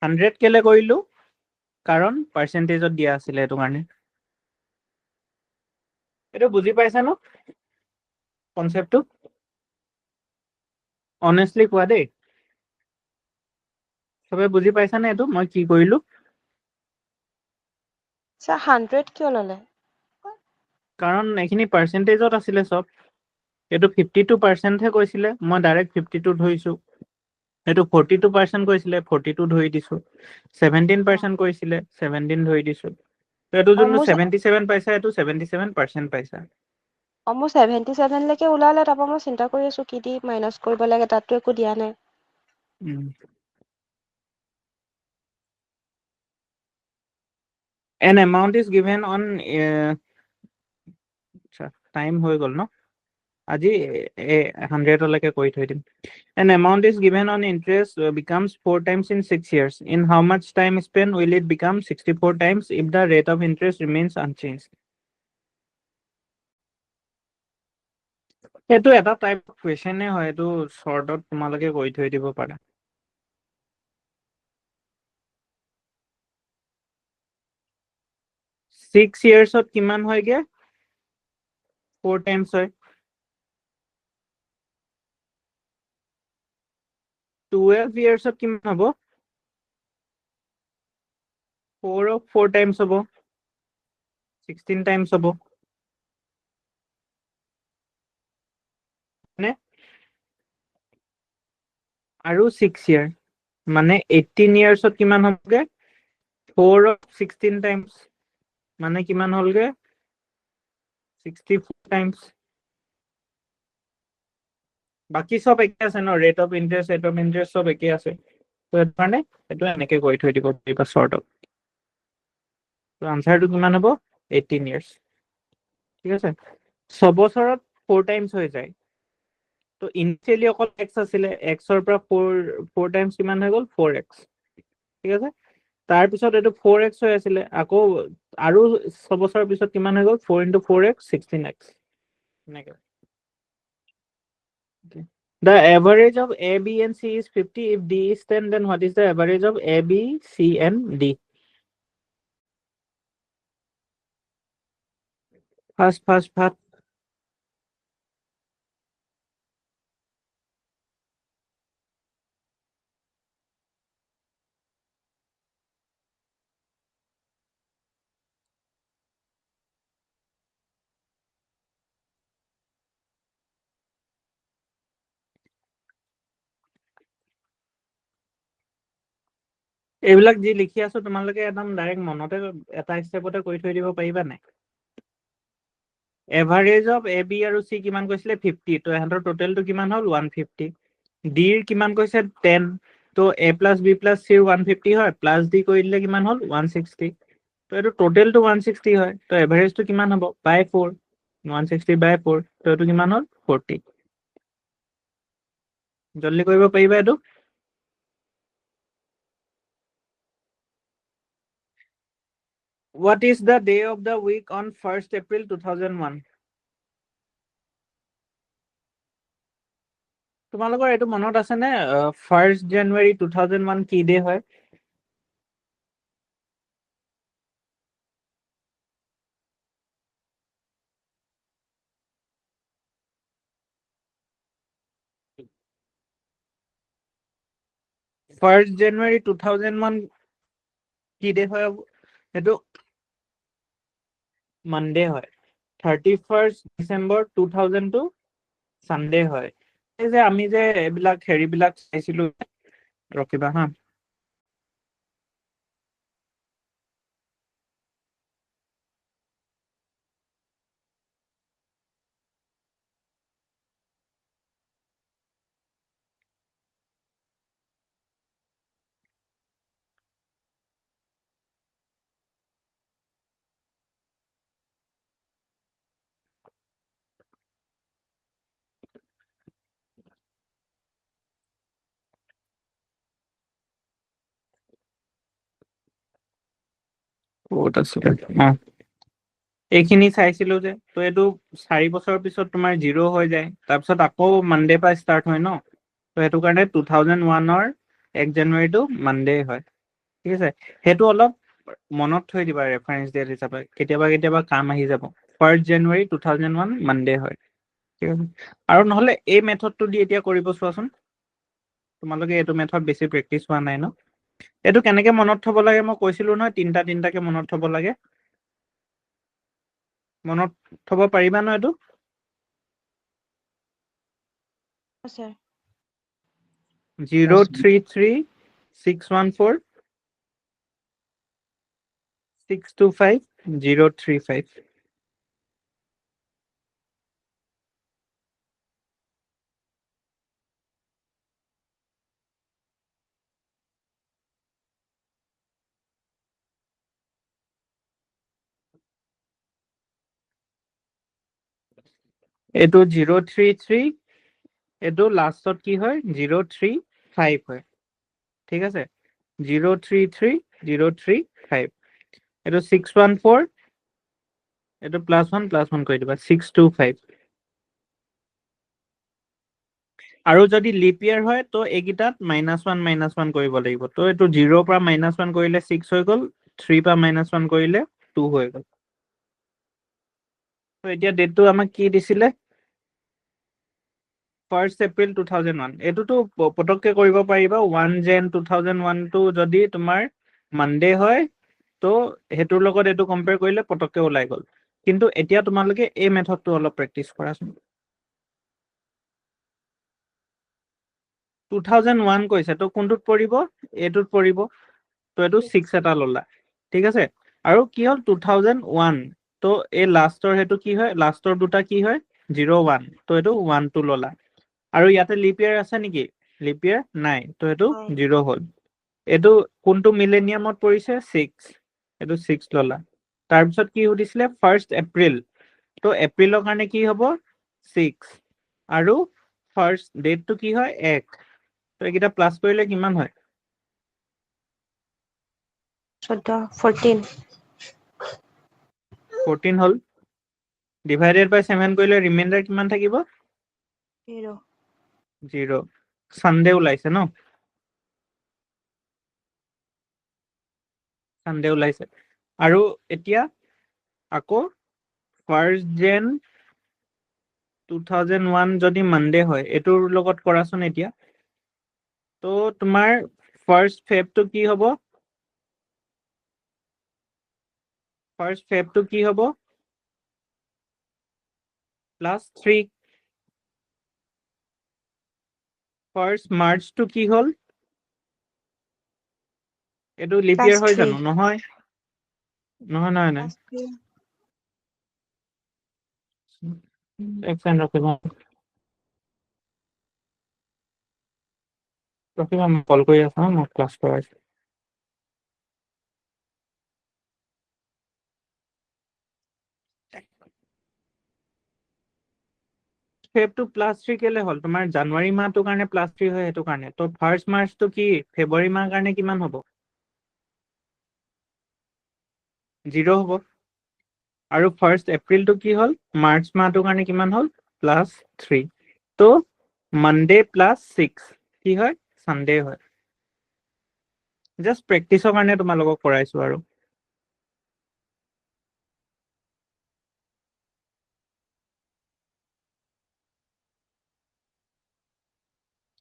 100 কেলে কৰিলো? কাৰণ পাৰ্চেন্টেজত দিয়া আছিলে এইটো কাৰণে। এইটো বুজি পাইছা ন কনচেপ্টটো? অনেষ্টলি কোৱা দেই, চবে বুজি পাইছানে এইটো মই কি কৰিলো? Sir, 100 কিয় ল'লে? কাৰণ এইখিনি পাৰ্চেন্টেজত আছিলে চব। এইটো 52%হে কৈছিলে, মই ডাইৰেক্ট 52 ধৰিছো। এইটো 42% কৈছিলে, 42 ধৰি দিছো। 17% কৈছিলে, 17 ধৰি দিছো। তো এইটো যোনটো মোৰ 77 পাইছা, এইটো 77% পাইছা। মোৰ 77 লৈকে ওলালে, তাৰপৰা মই চিন্তা কৰি আছো কি দি মাইনাছ কৰিব লাগে, তাততো একো দিয়া নাই। An amount is given on time হৈ গ'ল ন? আজি 100 লৈকে কৰি থৈ দিম। An amount is given on interest becomes 4 times in 6 years. In how much time span will it become 64 times if the rate of interest remains unchanged? এইটো এটা type of কুৱেশ্যনে হয়, এইটো শৰ্টত তোমালোকে কৰি থৈ দিব পাৰা। Six yearsত কিমান হয়গে? 4 times হয়। 12 yearsত কিমান হ'ব? 4 of 4 times হ'ব, 16 times হ'ব। নে? আৰু 6 year মানে 18 yearsত কিমান হ'বগে? 4 of 16 times মানে কিমান হ'লগে? 64 times। বাকি সব একে আছে ন, ৰেট অফ ইন্টাৰেষ্ট সব একে আছে। তো সেইটো কাৰণে এইটো এনেকে কৰি থৈ দিব পাৰিবা শৰ্টত। তো আনসাৰটো কিমান হ'ব? 18 years। ঠিক আছে, 6 বছৰত 4 times হৈ যায়। তো ইনিচিয়েলি অকল x আছিলে, x ৰ পৰা 4 times কিমান হৈ গ'ল? 4x। ঠিক আছে, তাৰপিছত এইটো 4x হৈ আছিলে, আকৌ আৰু 6 বছৰৰ পিছত কিমান হৈ গ'ল? 4 into 4x 16x। এনেকে। The average of A, B, and C is 50. If D is 10, then what is the average of A, B, C, and D? Fast. এইবিলাক যি লিখি আছো তোমালোকে একদম ডাইৰেক্ট মনতে এটা ষ্টেপতে কৰি থৈ দিব পাৰিবা নাই? এভাৰেজ অফ এ বি আৰু চি কিমান কৈছিলে? 50। তো ইহঁতৰ টোটেলটো কিমান হ'ল? 150। ডিৰ কিমান কৈছে? 10। তো এ প্লাছ বি প্লাছ চিৰ 150 হয়, প্লাছ ডি কৰি দিলে কিমান হ'ল? 160। তো এইটো টোটেলটো 160 হয়, তো এভাৰেজটো কিমান হ'ব? বাই 4। 160 বাই 4, তো এইটো কিমান হ'ল? 40। জলদি কৰিব পাৰিবা এইটো? What is the day of the week on 1st April 2001? তোমালোকৰ এইটো মনত আছে নে 1st January 2001 কি ডে হয়? First January 2001 কি ডে হয়? এইটো মানডে হয়। 31st December 2002 সানডে হয়। এই যে আমি যে এইবিলাক হেৰিবিলাক চাইছিলো, ৰখিবা হা। ক'ত আছে? এইখিনি চাইছিলো যে, তো এইটো 4 বছৰৰ পিছত তোমাৰ 0 হৈ যায়, তাৰপিছত আকৌ মানডে পৰা ষ্টাৰ্ট হয় ন, তো সেইটো কাৰণে 2001ৰ 1 জানুৱাৰীটো মানডে হয়। ঠিক আছে, সেইটো অলপ মনত থৈ দিবা ৰেফাৰেন্স ডেট হিচাপে, কেতিয়াবা কেতিয়াবা কাম আহি যাব। 1st January 2001 মানডে হয়। ঠিক আছে, আৰু নহলে এই মেথডটো দি এতিয়া কৰিব চোৱাচোন। তোমালোকে এইটো মেথড বেছি প্ৰেক্টিচ হোৱা নাই ন। এইটো কেনেকে মনত থব লাগে মই কৈছিলো নহয়, তিনটাকে মনত থব লাগে। মনত থব পাৰিবা ন এইটো? sir. 033-614 625 035। এইটো 033, এইটো লাষ্টত কি হয় 035 হয়। ঠিক আছে, 033 035, এইটো 614, এইটো +1 কৰি দিবা 625। আৰু যদি লিপ ইয়াৰ হয় তো এইকেইটাত -1 কৰিব লাগিব। তো এইটো 0 পৰা -1 কৰিলে 6 হৈ গ'ল, 3 পৰা -1 কৰিলে 2 হৈ গ'ল। তো এতিয়া ডেটটো আমাক কি দিছিলে? 1st April 2001। এইটোতো পটককে কৰিব পাৰিবা। 1 Jan 2001 টো যদি তোমাৰ মানডে হয়, তো সেইটোৰ লগত এইটো কম্পেয়াৰ কৰিলে পটককে ওলাই গ'ল। কিন্তু এতিয়া তোমালোকে এই মেথডটো অলপ প্ৰেক্টিচ কৰাচোন। 2001 কৈছে, তো কোনটোত পৰিব? এইটোত পৰিব। তো এইটো 6 এটা ললা। ঠিক আছে, আৰু কি হ'ল 2001, তো এই লাষ্টৰ সেইটো কি হয়? লাষ্টৰ দুটা কি হয়? 01, তো এইটো 1 টো ললা। আৰু ইয়াতে লিপ ইয়াৰ আছে নেকি? লিপ ইয়াৰ নাই, তো এইটো 0 হ'ল। এইটো কোনটো মিলেনিয়ামত পৰিছে? 6, এইটো 6 ললা। তাৰপিছত কি সুধিছিলে? 1st April, তো এপ্ৰিলৰ কাৰণে কি হ'ব? 6, আৰু ফাৰ্ষ্ট ডেটটো কি হয়? 1, তো এইকেইটা প্লাছ কৰিলে কিমান হয়? 14 14 হ'ল। ডিভাইডেড বাই 7 কৰিলে ৰিমাইণ্ডাৰ কিমান থাকিব? 0। সানডে ওলাইছে ন? সানডে ওলাইছে। আৰু এতিয়া আকৌ 1st Jan 2001 যদি মানডে হয়, এইটোৰ লগত কৰাচোন এতিয়া। তো তোমাৰ 1st Feb টো কি হ'ব? 1st Feb টো কি হ'ব? +3। 1st March টো কি হ'ল? এইটো লিপ ইয়াৰ হয় জানো? নহয় নহয়। এক ছেকেণ্ড ৰখিবা, মই কল কৰি আছো, মই ক্লাছ কৰাইছো। ফেবটো +3 কেলে হ'ল? তোমাৰ জানুৱাৰী মাহটোৰ কাৰণে +3 হয়, সেইটো কাৰণে। তো 1st March টো কি ফেব্ৰুৱাৰী মাহৰ কাৰণে কিমান হ'ব? 0 হ'ব আৰু 1 এপ্ৰিলটো কি হ'ল মাৰ্চ মাহটোৰ কাৰণে কিমান হ'ল +3 তো মানডে +6 কি হয় সানডে হয় জাস্ট প্ৰেক্টিছৰ কাৰণে তোমালোকক কৰাইছো আৰু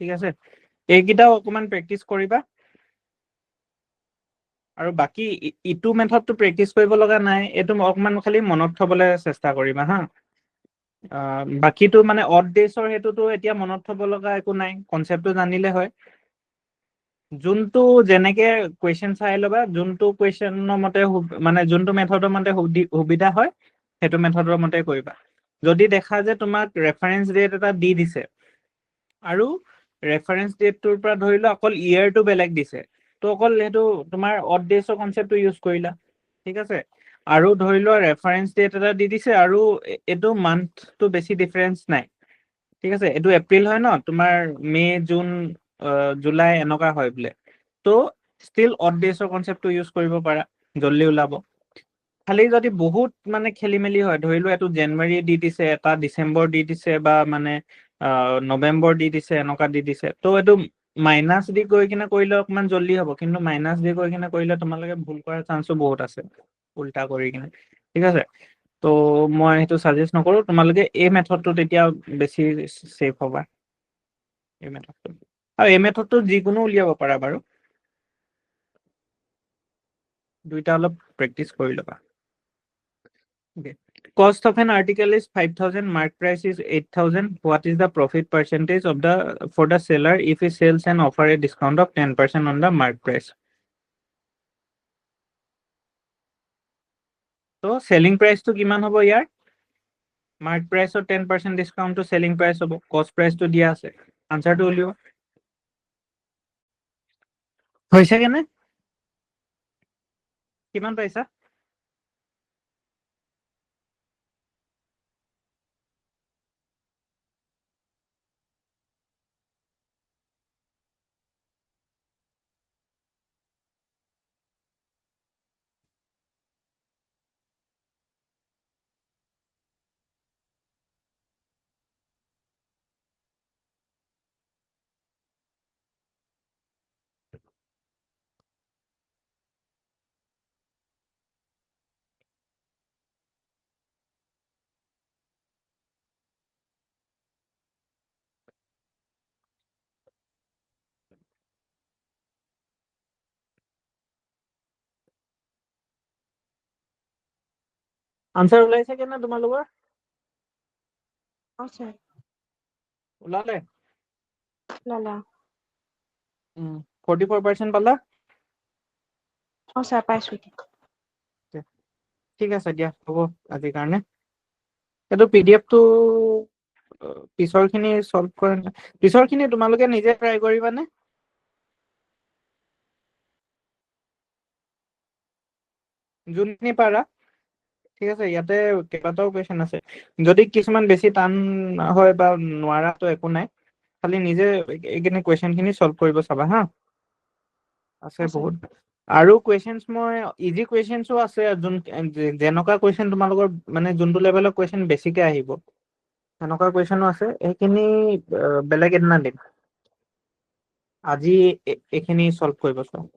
ঠিক আছে এইকেইটাও অকমান প্ৰেক্টিছ কৰিবা আৰু বাকি ইটো মেথডটো প্ৰেক্টিছ কৰিব লগা নাই এইটো অকমান খালি মনত থবলৈ চেষ্টা কৰিবা হা বাকিটো মানে অড ডেজৰ হেতুটো এতিয়া মনত থব লগা একো নাই কনসেপ্টটো জানিলে হয় যোনটো যেনেকে কোৱেশ্চন চাই লবা যোনটো কোৱেশ্চনৰ মতে মানে যোনটো মেথডৰ মতে সুবিধা হয় সেইটো মেথডৰ মতে কৰিবা যদি দেখা যে তোমাক ৰেফাৰেন্স ডেট এটা দি দিছে আৰু ৰেফাৰেন্স ডেটটোৰ পৰা ধৰি লও অকল ইয়াৰটো বেলেগ দিছে তো অকল সেইটো তোমাৰ অড ডেজৰ কনসেপ্টটো ইউজ কৰিলা ঠিক আছে আৰু ধৰি লোৱা ৰেফাৰেন্স ডেট এটা দি দিছে আৰু এইটো মান্থটো বেছি ডিফাৰেন্স নাই ঠিক আছে এইটো এপ্ৰিল হয় ন তোমাৰ মে জুন জুলাই এনেকুৱা হয় বোলে তো ষ্টিল অড ডেজৰ কনসেপ্টটো ইউজ কৰিব পাৰা জল্দি ওলাব খালি যদি বহুত মানে খেলি মেলি হয় ধৰি লোৱা এইটো জানুৱাৰী দি দিছে এটা ডিচেম্বৰ দি দিছে বা মানে নৱেম্বৰ দি দিছে এনেকুৱা দি দিছে তো এইটো মাইনাছ দি গৈ কিনে কৰিলে অকমান জল্দি হ'ব কিন্তু মাইনাছ দি গৈ কিনে কৰিলে তোমালোকে ভুল কৰাৰ চান্সো বহুত আছে উল্টা কৰি কিনে ঠিক আছে তো মই সেইটো সাজেষ্ট নকৰো তোমালোকে এই মেথডটো তেতিয়া বেছি সেফ হ'বা এই মেথডটো আৰু এই মেথডটো যিকোনো উলিয়াব পাৰা বাৰু দুইটা অলপ প্ৰেক্টিছ কৰি ল'বা Okay. Cost of an article is 5,000. Mark price is 8,000. What is the profit percentage of for the seller if he sells and offer a discount of 10% on the mark price? So selling price to kiman hobo yar? Mark price or 10% discount to selling price hobo. Cost price to dia ase. Answer to ulio. Hoise kene? Kiman paisa? Answer ulaise kene tumalogor? sir. Ulale? Lala. 44% pala? Sir, পাইছো ঠিক আছে দিয়া হ'ব আজিৰ কাৰণে এইটো পিডিএফটো পিছৰখিনি solve কৰে পিছৰখিনি তোমালোকে নিজে ট্ৰাই কৰিবানে যোনখিনি পাৰা ঠিক আছে ইয়াতে কেইবাটাও কোৱেশ্চন আছে যদি কিছুমান বেছি টান হয় বা নোৱাৰা তো একো নাই খালি নিজে এইখিনি কোৱেশ্চনখিনি সলভ কৰিব চাবা হা আছে বহুত আৰু কুৱেশ্যনছ মই ইজি কুৱেশ্যনছো আছে যেনেকুৱা কুৱেশ্যন তোমালোকৰ মানে যোনটো লেভেলৰ কুৱেশ্যন বেছিকে আহিব সেনেকুৱা কুৱেশ্যনো আছে সেইখিনি বেলেগ এদিনা দিম আজি এইখিনি সলভ কৰিব চাওঁ